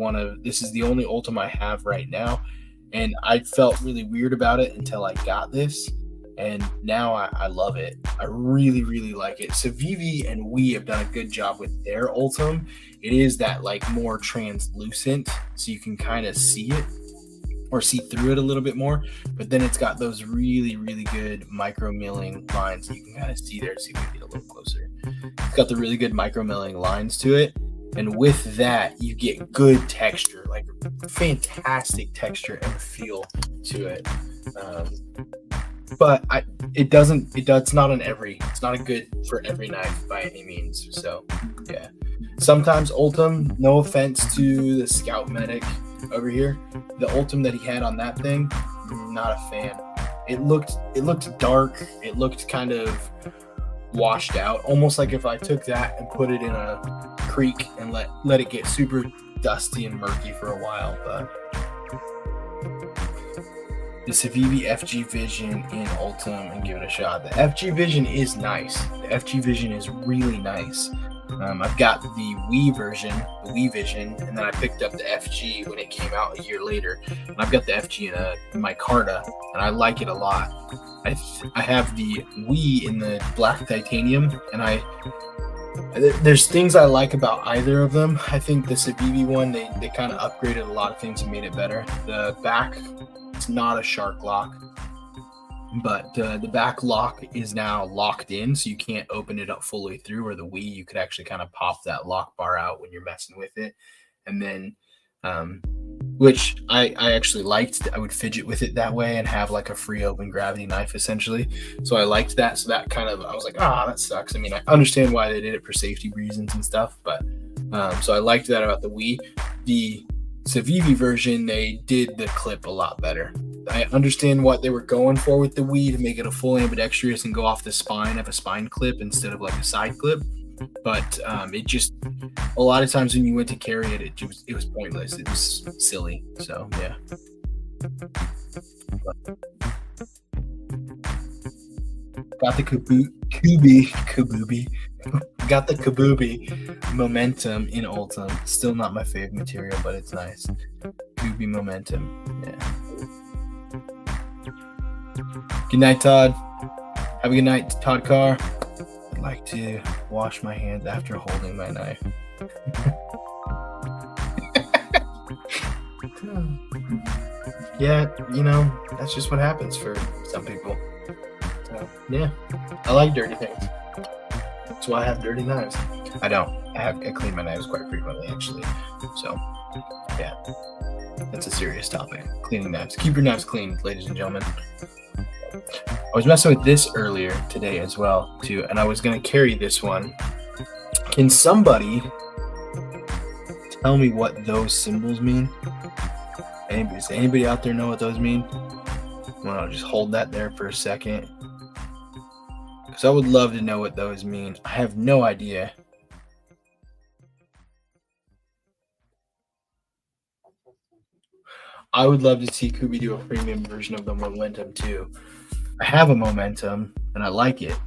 this is the only Ultim I have right now, and I felt really weird about it until I got this. And now I love it. I really, really like it. Civivi and we have done a good job with their Ultim. It is that like more translucent, so you can kind of see it or see through it a little bit more. But then it's got those really, really good micro milling lines that you can kind of see there. See if we can get a little closer. It's got the really good micro milling lines to it. And with that, you get good texture, like fantastic texture and feel to it. But it's not a good for every knife by any means. So yeah, sometimes Ultim, no offense to the Scout Medic over here, the Ultim that he had on that thing, not a fan. It looked dark. It looked kind of washed out, almost like if I took that and put it in a creek and let it get super dusty and murky for a while. But the Civivi FG Vision in Ultim and give it a shot. The FG Vision is nice. The FG Vision is really nice. I've got the Wii version, the Wii Vision, and then I picked up the FG when it came out a year later. And I've got the FG in my Micarta, and I like it a lot. I have the Wii in the black titanium, and there's things I like about either of them. I think the Civivi one, they kind of upgraded a lot of things and made it better. The back, it's not a shark lock, but the back lock is now locked in, so you can't open it up fully through. Or the Wii, you could actually kind of pop that lock bar out when you're messing with it. And then, which I actually liked. I would fidget with it that way and have like a free open gravity knife essentially. So I liked that. So that kind of, I was like, that sucks. I mean, I understand why they did it for safety reasons and stuff, but so I liked that about the Wii. The Civivi version, they did the clip a lot better. I understand what they were going for with the Wii to make it a full ambidextrous and go off the spine, have a spine clip instead of like a side clip. But it just, a lot of times when you went to carry it, it was pointless. It was silly. So yeah. Got the Kabubi Got the Kabubi momentum in Ultim. Still not my favorite material, but it's nice. Kabubi momentum. Yeah. Good night, Todd. Have a good night, Todd Carr. I'd like to wash my hands after holding my knife. Yeah, that's just what happens for some people. So, yeah, I like dirty things. That's why I have dirty knives. I don't. I clean my knives quite frequently, actually. So, yeah, that's a serious topic. Cleaning knives. Keep your knives clean, ladies and gentlemen. I was messing with this earlier today as well, too, and I was going to carry this one. Can somebody tell me what those symbols mean? Does anybody out there know what those mean? Well, I'll just hold that there for a second, because I would love to know what those mean. I have no idea. I would love to see Kubi do a premium version of the Momentum too. I have a Momentum and I like it,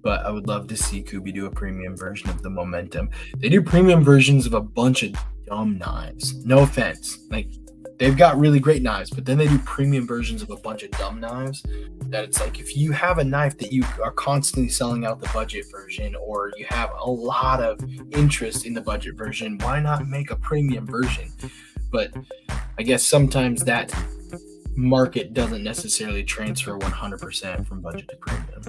but I would love to see Kubi do a premium version of the Momentum. They do premium versions of a bunch of dumb knives. No offense. Like, they've got really great knives, but then they do premium versions of a bunch of dumb knives that it's like, if you have a knife that you are constantly selling out the budget version, or you have a lot of interest in the budget version, why not make a premium version? But I guess sometimes that market doesn't necessarily transfer 100% from budget to premium.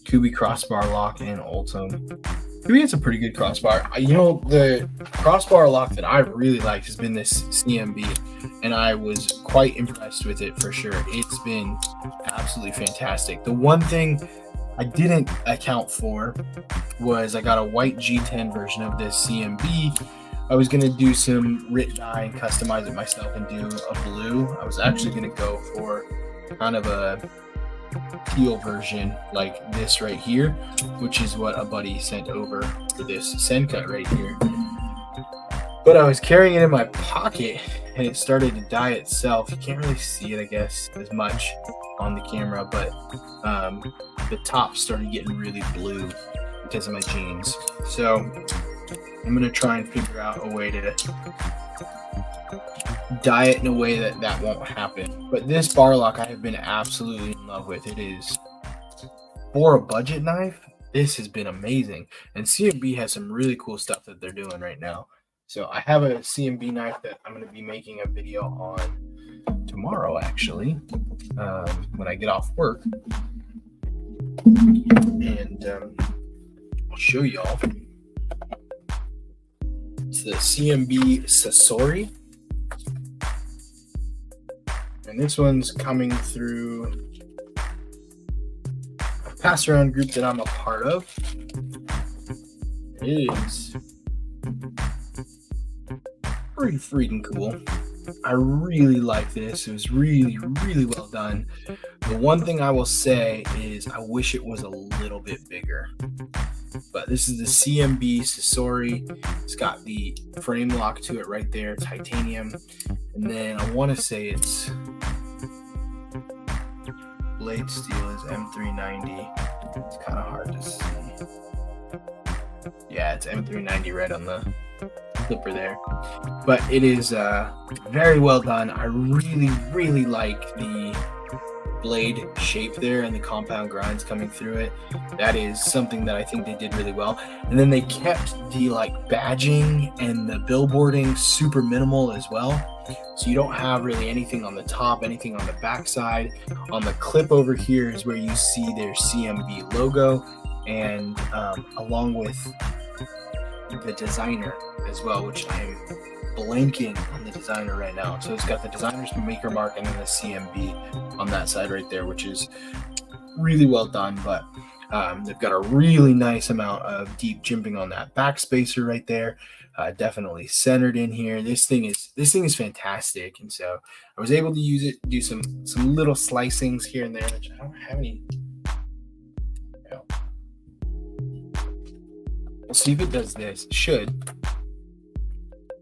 Kubi crossbar lock and Ultim. Kubi has a pretty good crossbar. The crossbar lock that I really liked has been this CMB, and I was quite impressed with it for sure. It's been absolutely fantastic. The one thing I didn't account for was I got a white G10 version of this CMB. I was going to do some writ dye and customize it myself and do a blue. I was actually going to go for kind of a teal version like this right here, which is what a buddy sent over for this send cut right here. But I was carrying it in my pocket and it started to dye itself. You can't really see it, I guess, as much on the camera, but the top started getting really blue because of my jeans. So I'm going to try and figure out a way to dye it in a way that won't happen. But this bar lock I have been absolutely in love with. It is, for a budget knife, this has been amazing. And CMB has some really cool stuff that they're doing right now. So I have a CMB knife that I'm going to be making a video on tomorrow, actually, when I get off work. And I'll show y'all. It's the CMB Sasori. And this one's coming through a pass around group that I'm a part of. It is pretty freaking cool. I really like this. It was really, really well done. The one thing I will say is I wish it was a little bit bigger. But this is the CMB Sasori. It's got the frame lock to it right there, titanium. And then I want to say it's blade steel is M390. It's kind of hard to see. Yeah, it's M390 right on the clipper there. But it is very well done. I really, really like the blade shape there and the compound grinds coming through it. That is something that I think they did really well. And then they kept the badging and the billboarding super minimal as well. So you don't have really anything on the top, anything on the back side. On the clip over here is where you see their CMB logo, and along with the designer as well, which I'm blanking on the designer right now. So it's got the designer's maker mark and then the CMB on that side right there, which is really well done. But they've got a really nice amount of deep jimping on that back spacer right there. Definitely centered in here. This thing is fantastic, and so I was able to use it, do some little slicings here and there, which I don't have any. We'll see if it does this. It should.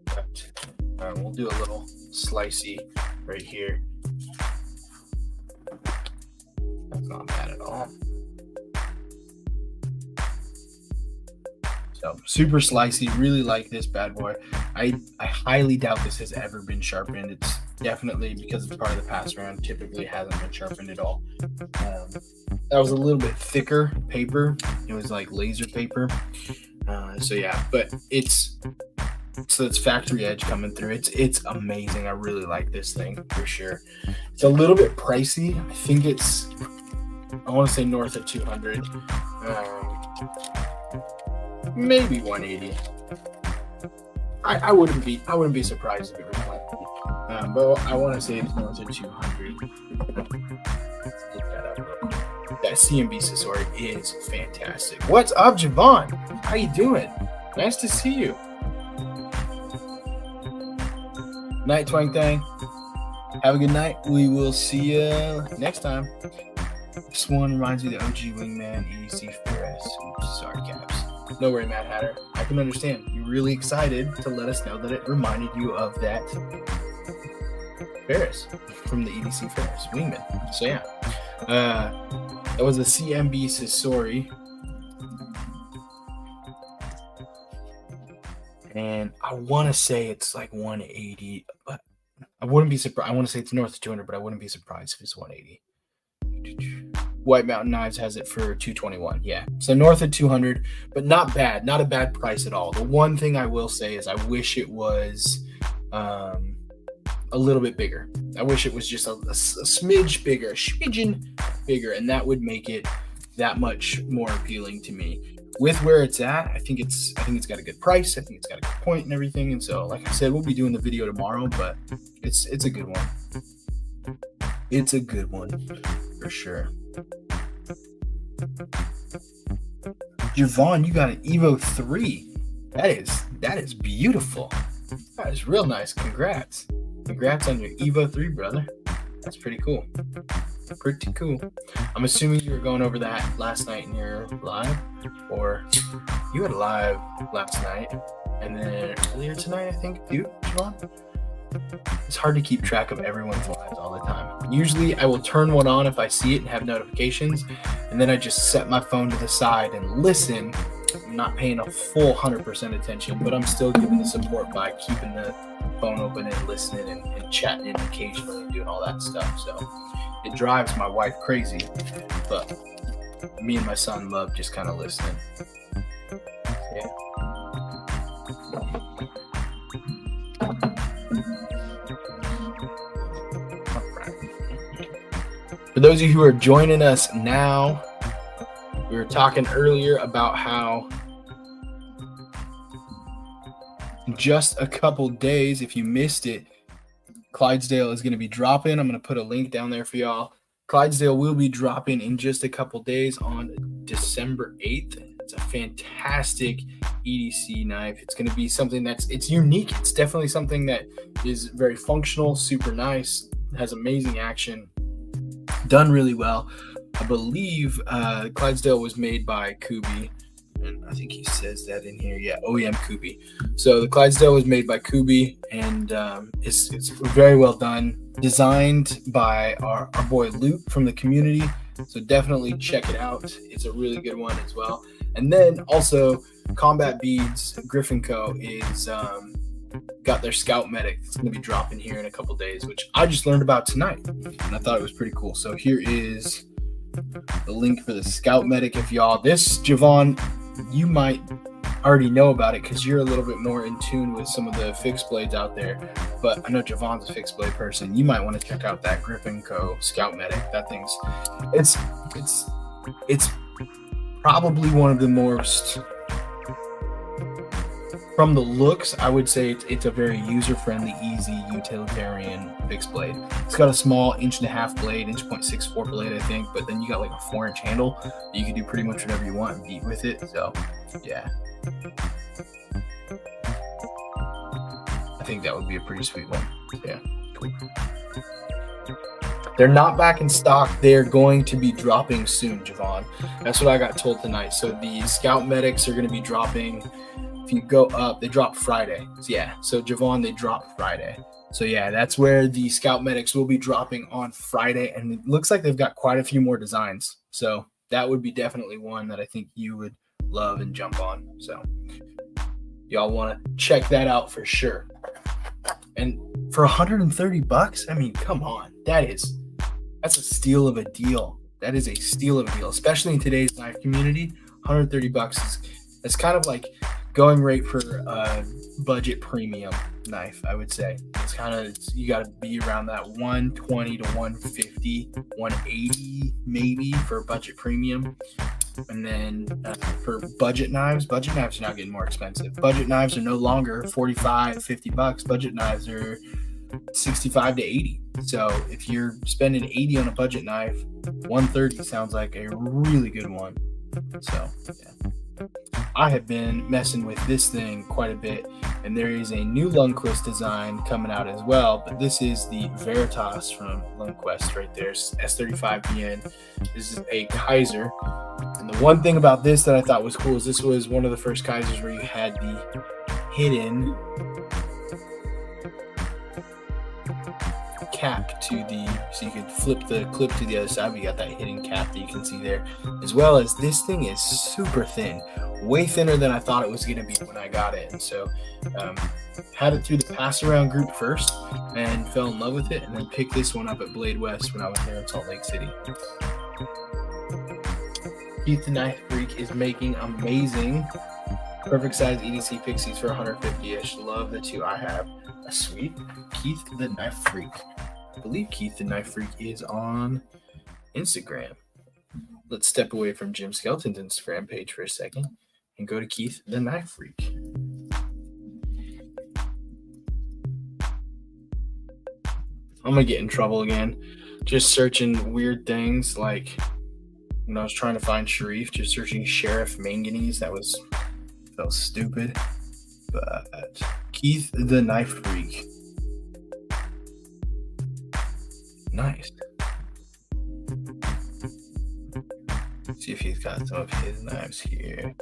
But we'll do a little slicey right here. Not bad at all. So super slicey. Really like this bad boy. I highly doubt this has ever been sharpened. It's definitely, because it's part of the pass round, typically hasn't been sharpened at all. That was a little bit thicker paper. It was like laser paper. So yeah, but it's factory edge coming through. It's amazing. I really like this thing for sure. It's a little bit pricey. I think I want to say north of 200. Maybe 180. I wouldn't be surprised if it was 180. But I want to say it's north of 200. Let's look that up. That CMB Sasori is fantastic. What's up, Javon? How you doing? Nice to see you. Night, Twang Thang. Have a good night. We will see you next time. This one reminds me of the OG Wingman EDC Ferris. Oops, sorry, Caps. No worry, Mad Hatter. I can understand. You're really excited to let us know that it reminded you of that Ferris from the EDC Ferris Wingman. So yeah, that was the CMB Sasori. And I want to say it's like 180, but I wouldn't be surprised. I want to say it's north of 200, but I wouldn't be surprised if it's 180. White Mountain Knives has it for 221. Yeah, so north of 200, but not bad. Not a bad price at all. The one thing I will say is I wish it was a little bit bigger. I wish it was just a smidge bigger, a smidgen bigger, and that would make it that much more appealing to me. With where it's at, I think it's got a good price. I think it's got a good point and everything. And so, like I said, we'll be doing the video tomorrow, but it's a good one. It's a good one for sure. Javon, you got an Evo 3. That is beautiful. That is real nice. Congrats on your Evo 3, brother. That's pretty cool. Pretty cool. I'm assuming you were going over that last night in your live, or you had a live last night, and then earlier tonight, I think, too, Javon. It's hard to keep track of everyone's lives all the time. Usually I will turn one on if I see it and have notifications, and then I just set my phone to the side and listen. I'm not paying a full 100% attention, but I'm still giving the support by keeping the phone open and listening and chatting in occasionally and doing all that stuff. So it drives my wife crazy, but me and my son love just kind of listening. Yeah. For those of you who are joining us now, we were talking earlier about how in just a couple days, if you missed it, Clydesdale is going to be dropping. I'm going to put a link down there for y'all. Clydesdale will be dropping in just a couple days on December 8th. It's a fantastic EDC knife. It's going to be something it's unique. It's definitely something that is very functional, super nice, has amazing action. Done really well. I believe Clydesdale was made by Kubi, and I think he says that in here. Yeah, OEM Kubi. So the Clydesdale was made by Kubi, and it's very well done. Designed by our boy Luke from the community. So definitely check it out. It's a really good one as well. And then also Combat Beads Griffin Co. is got their Scout Medic. It's going to be dropping here in a couple days, which I just learned about tonight, and I thought it was pretty cool. So here is the link for the Scout Medic. If y'all, this, Javon, you might already know about it because you're a little bit more in tune with some of the fixed blades out there, but I know Javon's a fixed blade person. You might want to check out that Griffin Co. Scout Medic. That thing's it's probably one of the most, from the looks, I would say it's a very user-friendly, easy, utilitarian fixed blade. It's got a small 1.5 blade, 1.64 blade, I think, but then you got like a 4-inch handle. You can do pretty much whatever you want and beat with it. So, yeah. I think that would be a pretty sweet one. Yeah, cool. They're not back in stock. They're going to be dropping soon, Javon. That's what I got told tonight. So the Scout Medics are going to be dropping if you go up, they drop Friday. So yeah, so Javon, they drop Friday. So yeah, that's where the Scout Medics will be dropping on Friday, and it looks like they've got quite a few more designs. So that would be definitely one that I think you would love and jump on. So y'all want to check that out for sure. And for $130, I mean, come on, that's a steal of a deal. That is a steal of a deal, especially in today's knife community. $130 is kind of like going rate for a budget premium knife, I would say. It's kind of, you got to be around that 120 to 150, 180 maybe for budget premium. And then for budget knives are now getting more expensive. Budget knives are no longer $45, $50. Budget knives are 65 to 80. So if you're spending 80 on a budget knife, 130 sounds like a really good one. So yeah, I have been messing with this thing quite a bit, and there is a new Lundquist design coming out as well, but this is the Veritas from Lundquist right there, S35BN. This is a Kaiser, and the one thing about this that I thought was cool is this was one of the first Kaisers where you had the hidden cap to the, so you could flip the clip to the other side, but you got that hidden cap that you can see there, as well as this thing is super thin, way thinner than I thought it was going to be when I got it. And so had it through the pass around group first and fell in love with it, and then picked this one up at Blade West when I was there in Salt Lake City. Keith the Knife Freak is making amazing perfect size EDC Pixies for 150-ish. Love the two I have. A sweet Keith the Knife Freak. I believe Keith the Knife Freak is on Instagram. Let's step away from Jim Skelton's Instagram page for a second and go to Keith the Knife Freak. I'm going to get in trouble again. Just searching weird things like when I was trying to find Sharif, just searching Sheriff Manganese. That felt stupid. But Keith the Knife Freak. Nice. Let's see if he's got some of his knives here.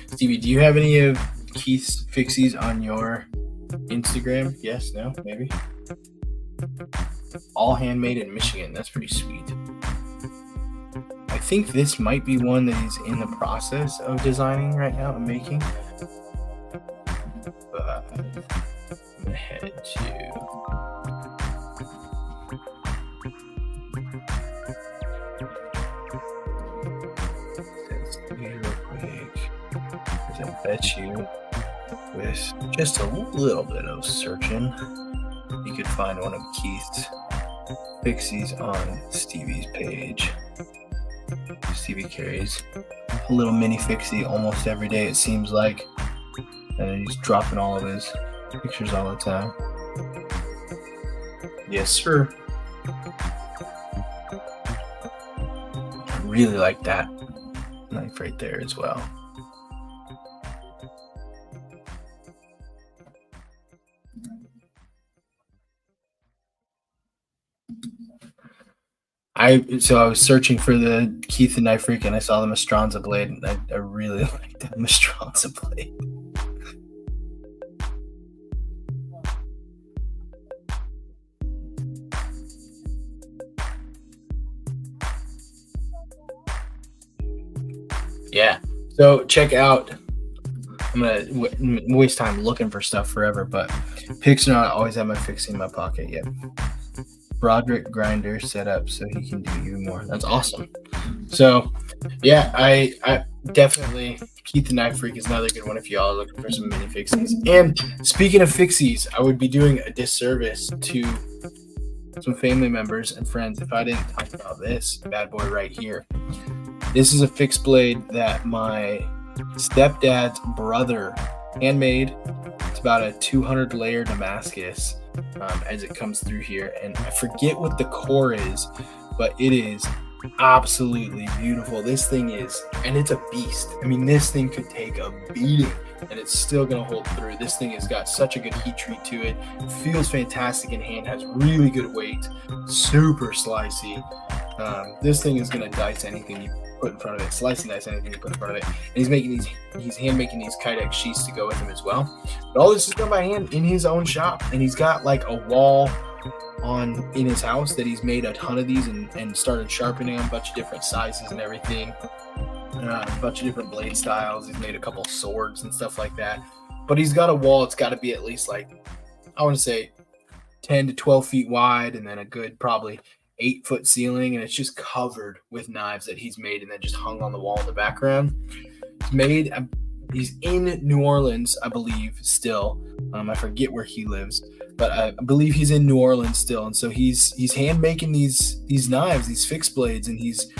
Stevie, do you have any of Keith's fixies on your Instagram? Yes, no, maybe? All handmade in Michigan. That's pretty sweet. I think this might be one that he's in the process of designing right now and making. But I'm gonna head to real quick, because I bet you with just a little bit of searching, you could find one of Keith's fixies on Stevie's page. Stevie carries a little mini fixie almost every day, it seems like. And he's dropping all of his pictures all the time. Yes, sir. I really like that knife right there as well. I was searching for the Keith the Knife Freak, and I saw the Mastranza blade, and I really like that Mastranza blade. Yeah, so check out. I'm gonna waste time looking for stuff forever, but Pixar, I always have my fixie in my pocket. Yep. Broderick grinder set up so he can do even more. That's awesome. So yeah, I definitely, Keith the Knife Freak is another good one if y'all are looking for some mini fixies. And speaking of fixies, I would be doing a disservice to some family members and friends if I didn't talk about this bad boy right here. This is a fixed blade that my stepdad's brother handmade. It's about a 200 layer Damascus as it comes through here, and I forget what the core is, but it is absolutely beautiful. This thing is, and it's a beast. I mean, this thing could take a beating and it's still going to hold through. This thing has got such a good heat treat to it. It feels fantastic in hand, has really good weight, super slicey. This thing is going to dice anything you put in front of it, slice and dice anything you put in front of it. And he's hand making these Kydex sheaths to go with him as well. But all this is done by hand in his own shop, and he's got like a wall in his house that he's made a ton of these and started sharpening them, a bunch of different sizes and everything, a bunch of different blade styles. He's made a couple swords and stuff like that. But he's got a wall. It's got to be at least like, I want to say 10 to 12 feet wide, and then a good probably 8-foot ceiling, and it's just covered with knives that he's made and then just hung on the wall in the background. He's in New Orleans, I believe, still. I forget where he lives, but I believe he's in New Orleans still. And so he's hand making these knives, these fixed blades, and he's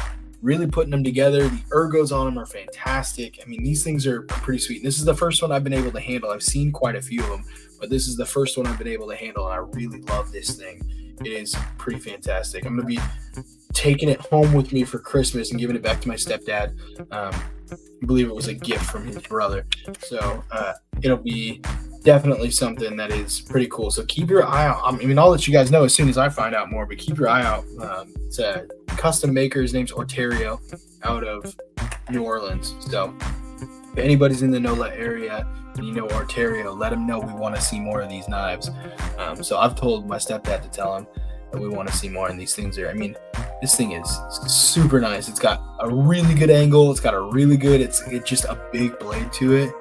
really putting them together. The ergos on them are fantastic. I mean, these things are pretty sweet. And this is the first one I've been able to handle. I've seen quite a few of them, but this is the first one I've been able to handle, and I really love this thing. It is pretty fantastic. I'm going to be taking it home with me for Christmas and giving it back to my stepdad. I believe it was a gift from his brother. So it'll be definitely something that is pretty cool. So keep your eye out. I mean, I'll let you guys know as soon as I find out more, but keep your eye out. It's a custom maker. His name's Orterio out of New Orleans. So if anybody's in the NOLA area and you know Orterio, let him know we want to see more of these knives. So I've told my stepdad to tell him that we want to see more, and these things are, I mean, this thing is super nice. It's got a really good angle. It's got a really good, it's just a big blade to it.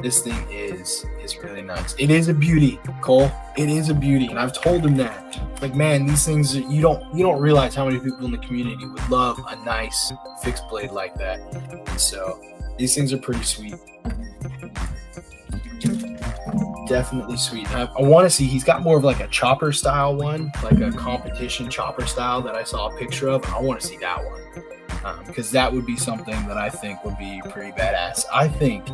This thing is really nice. It is a beauty, Cole. It is a beauty, and I've told him that. Like, man, these things, you don't realize how many people in the community would love a nice fixed blade like that. And so these things are pretty sweet. Definitely sweet. I want to see, he's got more of like a chopper style one, like a competition chopper style that I saw a picture of. I want to see that one because that would be something that I think would be pretty badass. I think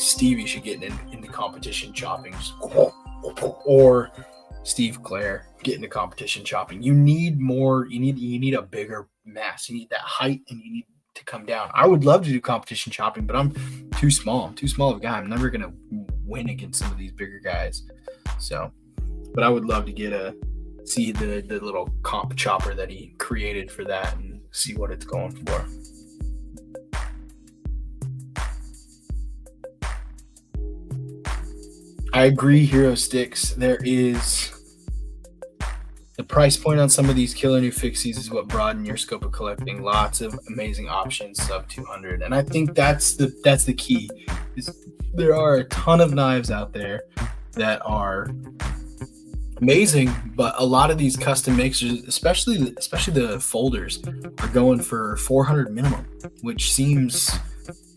Stevie should get into competition chopping, or Steve Clare get into competition chopping. You need more. You need a bigger mass. You need that height, and you need to come down. I would love to do competition chopping, but I'm too small. I'm too small of a guy. I'm never gonna win against some of these bigger guys. So, but I would love to see the little comp chopper that he created for that and see what it's going for. I agree, Hero Sticks. There is the price point on some of these killer new fixies is what broaden your scope of collecting. Lots of amazing options, sub 200, and I think that's the key. There are a ton of knives out there that are amazing, but a lot of these custom makes, especially the folders, are going for 400 minimum, which seems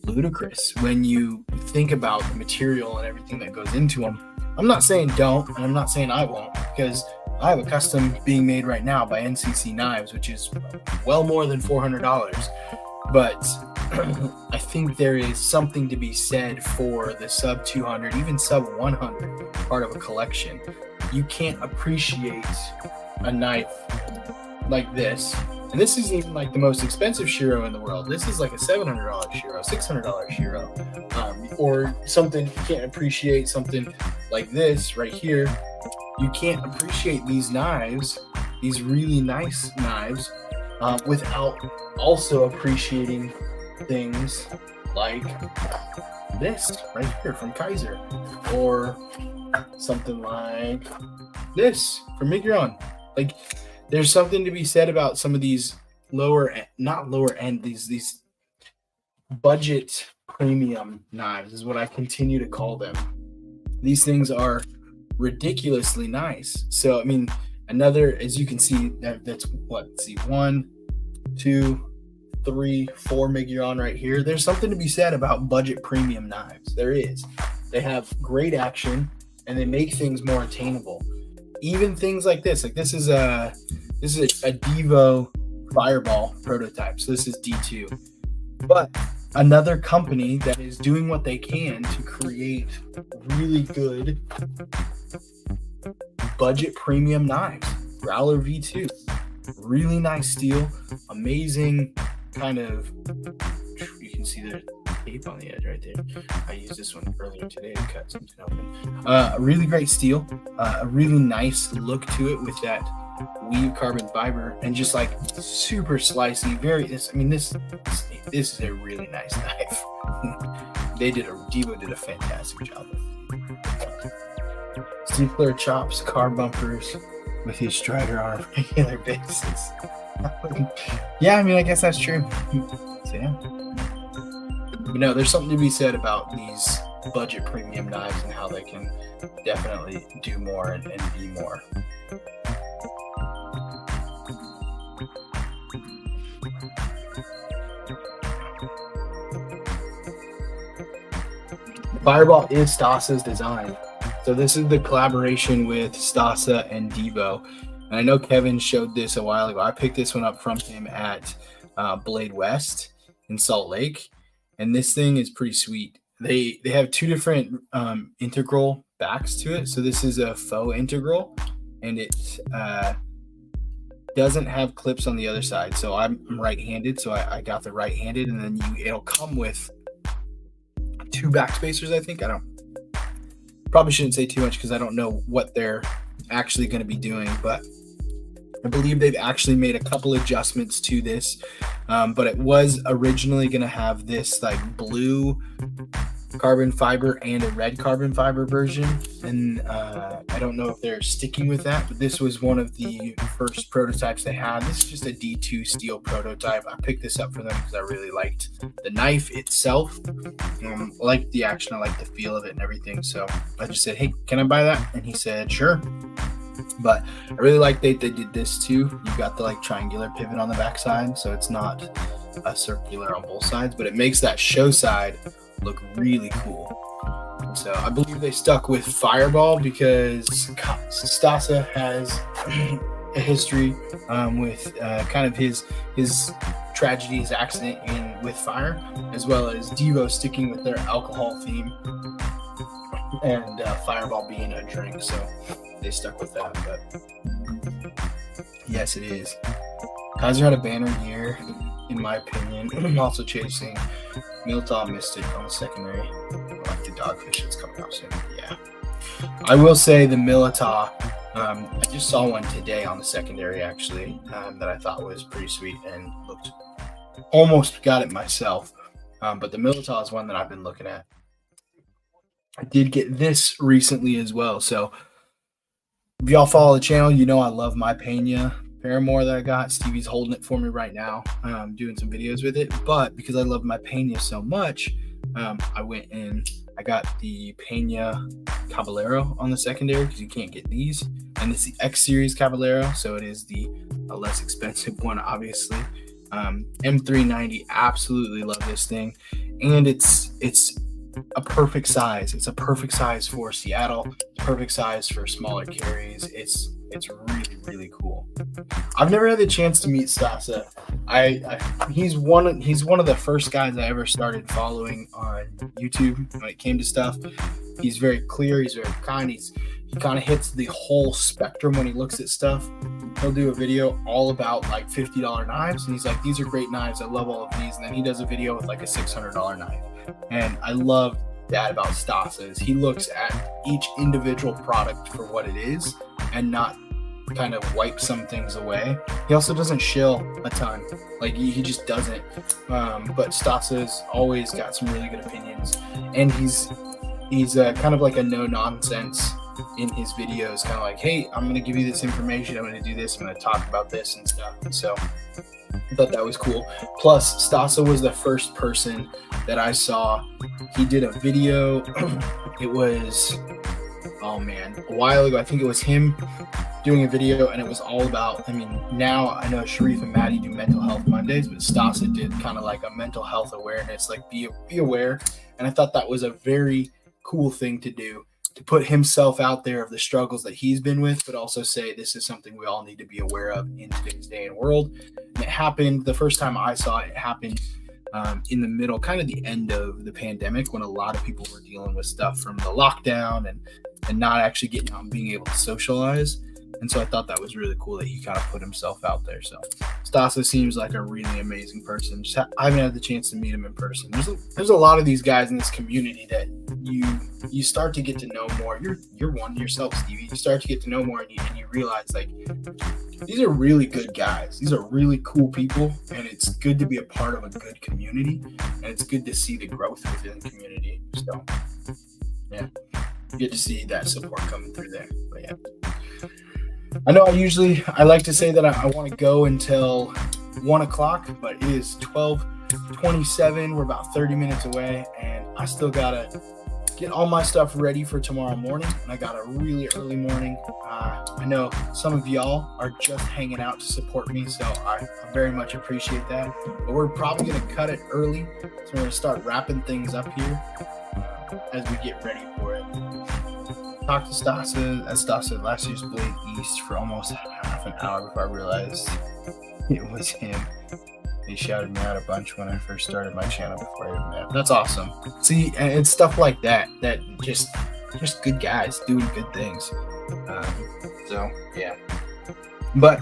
ludicrous when you think about the material and everything that goes into them. I'm not saying don't, and I'm not saying I won't, because I have a custom being made right now by NCC Knives, which is well more than $400. But I think there is something to be said for the sub 200, even sub 100 part of a collection. You can't appreciate a knife like this. And this isn't even like the most expensive Shiro in the world. This is like a $700 Shiro, $600 Shiro, or something. You can't appreciate something like this right here. You can't appreciate these knives, these really nice knives, without also appreciating things like this right here from Kaiser, or something like this from Migron. Like, there's something to be said about some of these not lower end, these budget premium knives is what I continue to call them. These things are ridiculously nice. So, I mean, another, as you can see, that's what, see, 1, 2, 3, 4 Migron right here. There's something to be said about budget premium knives. There is. They have great action, and they make things more attainable. Even things like this. Like, this is a Devo Fireball prototype. So this is D2. But another company that is doing what they can to create really good budget premium knives. Growler V2. Really nice steel, amazing kind of, you can see the tape on the edge right there. I used this one earlier today to cut something open. A really great steel, a really nice look to it with that weave carbon fiber, and just like super slicey. This is a really nice knife. Devo did a fantastic job with it. Steve Clear chops, car bumpers with his Strider on a regular basis. Yeah, I guess that's true. So yeah. But no, there's something to be said about these budget premium knives and how they can definitely do more and be more. Fireball is Stasa's design. So this is the collaboration with Stasa and Devo. And I know Kevin showed this a while ago. I picked this one up from him at Blade West in Salt Lake. And this thing is pretty sweet. They have two different integral backs to it. So this is a faux integral, and it doesn't have clips on the other side. So I'm right-handed, so I got the right-handed, and then it'll come with two back spacers, I think. Probably shouldn't say too much because I don't know what they're actually going to be doing, but I believe they've actually made a couple adjustments to this. But it was originally going to have this like blue carbon fiber and a red carbon fiber version, and I don't know if they're sticking with that, but this was one of the first prototypes they had. This is just a D2 steel prototype. I picked this up for them because I really liked the knife itself. I liked the action, I liked the feel of it and everything, so I just said, hey, can I buy that? And he said sure. But I really like that they did this too. You've got the like triangular pivot on the back side, so it's not a circular on both sides, but it makes that show side look really cool. So I believe they stuck with Fireball because Stasa has a history with kind of his tragedy, his accident with fire, as well as Devo sticking with their alcohol theme, and Fireball being a drink. So they stuck with that. But yes, it is. Kaiser had a banner year, in my opinion. I'm also chasing Miltaw Mystic on the secondary. I like the Dogfish that's coming out soon. Yeah. I will say the Miltaw, I just saw one today on the secondary, actually, that I thought was pretty sweet and looked, almost got it myself. But the Miltaw is one that I've been looking at. I did get this recently as well. So if y'all follow the channel, you know I love my Pena Paramore that I got. Stevie's holding it for me right now. I'm doing some videos with it. But because I love my Pena so much, I went and I got the Pena Caballero on the secondary because you can't get these. And it's the X Series Caballero, so it is the less expensive one, obviously. M390, absolutely love this thing. And it's a perfect size. It's a perfect size for Seattle. Perfect size for smaller carries. It's really, really cool. I've never had the chance to meet Stasa. He's one of the first guys I ever started following on YouTube when it came to stuff. He's very clear. He's very kind. He kind of hits the whole spectrum when he looks at stuff. He'll do a video all about like $50 knives, and he's like, these are great knives. I love all of these. And then he does a video with like a $600 knife. And I love that about Stasa is he looks at each individual product for what it is and not kind of wipe some things away. He also doesn't shill a ton. Like he just doesn't. But Stasa's always got some really good opinions, and he's kind of like a no nonsense in his videos, kind of like, hey, I'm going to give you this information. I'm going to do this. I'm going to talk about this and stuff. And so I thought that was cool. Plus, Stasa was the first person that I saw. He did a video. It was, oh man, a while ago. I think it was him doing a video, and it was all about, now I know Sharif and Maddie do mental health Mondays, but Stasa did kind of like a mental health awareness, like be aware. And I thought that was a very cool thing to do, to put himself out there of the struggles that he's been with, but also say this is something we all need to be aware of in today's day and world. And it happened, the first time I saw it, it happened in the middle, kind of the end of the pandemic, when a lot of people were dealing with stuff from the lockdown and not actually getting out and being able to socialize. And so I thought that was really cool that he kind of put himself out there. So Stasa seems like a really amazing person. I haven't had the chance to meet him in person. There's a lot of these guys in this community that you start to get to know more. You're one yourself, Stevie. You start to get to know more, and you realize, like, these are really good guys. These are really cool people, and it's good to be a part of a good community, and it's good to see the growth within the community. So, yeah, you get to see that support coming through there. But yeah, I know I like to say that I want to go until 1 o'clock, but it is 12:27. We're about 30 minutes away, and I still gotta get all my stuff ready for tomorrow morning. And I got a really early morning. I know some of y'all are just hanging out to support me, so I very much appreciate that. But we're probably going to cut it early, so we're going to start wrapping things up here as we get ready for it. Talked to Stasa, as Stasa last year's Blade East for almost half an hour before I realized it was him. He shouted me out a bunch when I first started my channel before I even met. That's awesome. See, and it's stuff like that just good guys doing good things. So yeah. But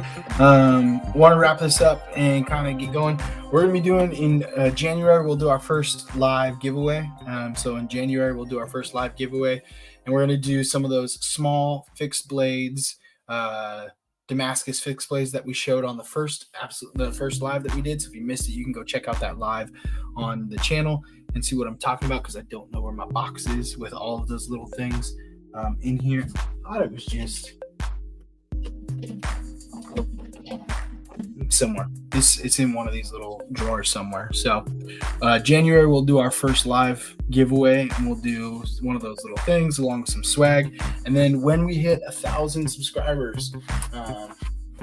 want to wrap this up and kind of get going. We're gonna be doing in January. We'll do our first live giveaway. So in January we'll do our first live giveaway, and we're gonna do some of those small fixed blades. Damascus fixed blades that we showed on the first live that we did. So if you missed it, you can go check out that live on the channel and see what I'm talking about, because I don't know where my box is with all of those little things in here. I thought it was just somewhere. It's in one of these little drawers somewhere. So January we'll do our first live giveaway, and we'll do one of those little things along with some swag. And then when we hit 1,000 subscribers,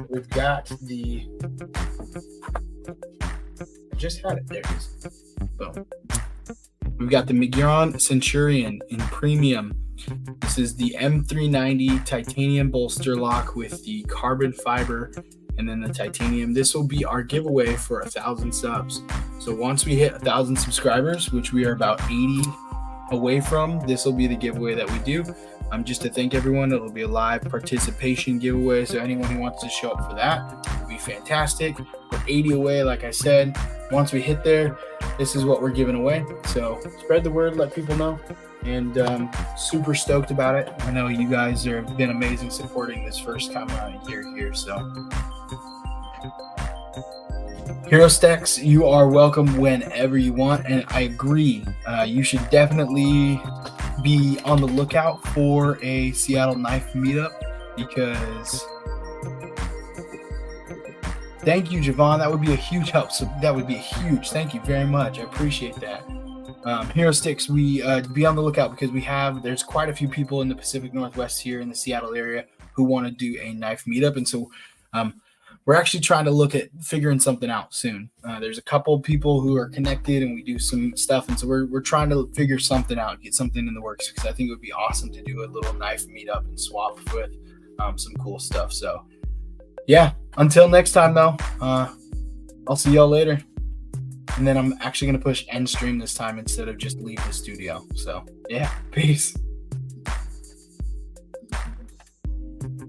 we've got the I just had it. There it is. Boom. We've got the Migron Centurion in premium. This is the M390 titanium bolster lock with the carbon fiber and then the titanium. This will be our giveaway for 1,000 subs. So once we hit 1,000 subscribers, which we are about 80 away from, this will be the giveaway that we do. Just to thank everyone, it'll be a live participation giveaway. So anyone who wants to show up for that will be fantastic. We're 80 away, like I said. Once we hit there, this is what we're giving away. So spread the word, let people know. And super stoked about it. I know you guys have been amazing supporting this first time year here. So Hero Stacks, you are welcome whenever you want. And I agree. You should definitely be on the lookout for a Seattle knife meetup, because thank you, Javon. That would be a huge help. So that would be a huge thank you very much. I appreciate that. Hero Sticks, we be on the lookout, because there's quite a few people in the Pacific Northwest here in the Seattle area who want to do a knife meetup. And so we're actually trying to look at figuring something out soon. There's a couple of people who are connected, and we do some stuff. And so we're trying to figure something out, get something in the works, because I think it would be awesome to do a little knife meetup and swap with some cool stuff. So yeah, until next time though, I'll see y'all later. And then I'm actually going to push end stream this time instead of just leave the studio. So yeah, peace.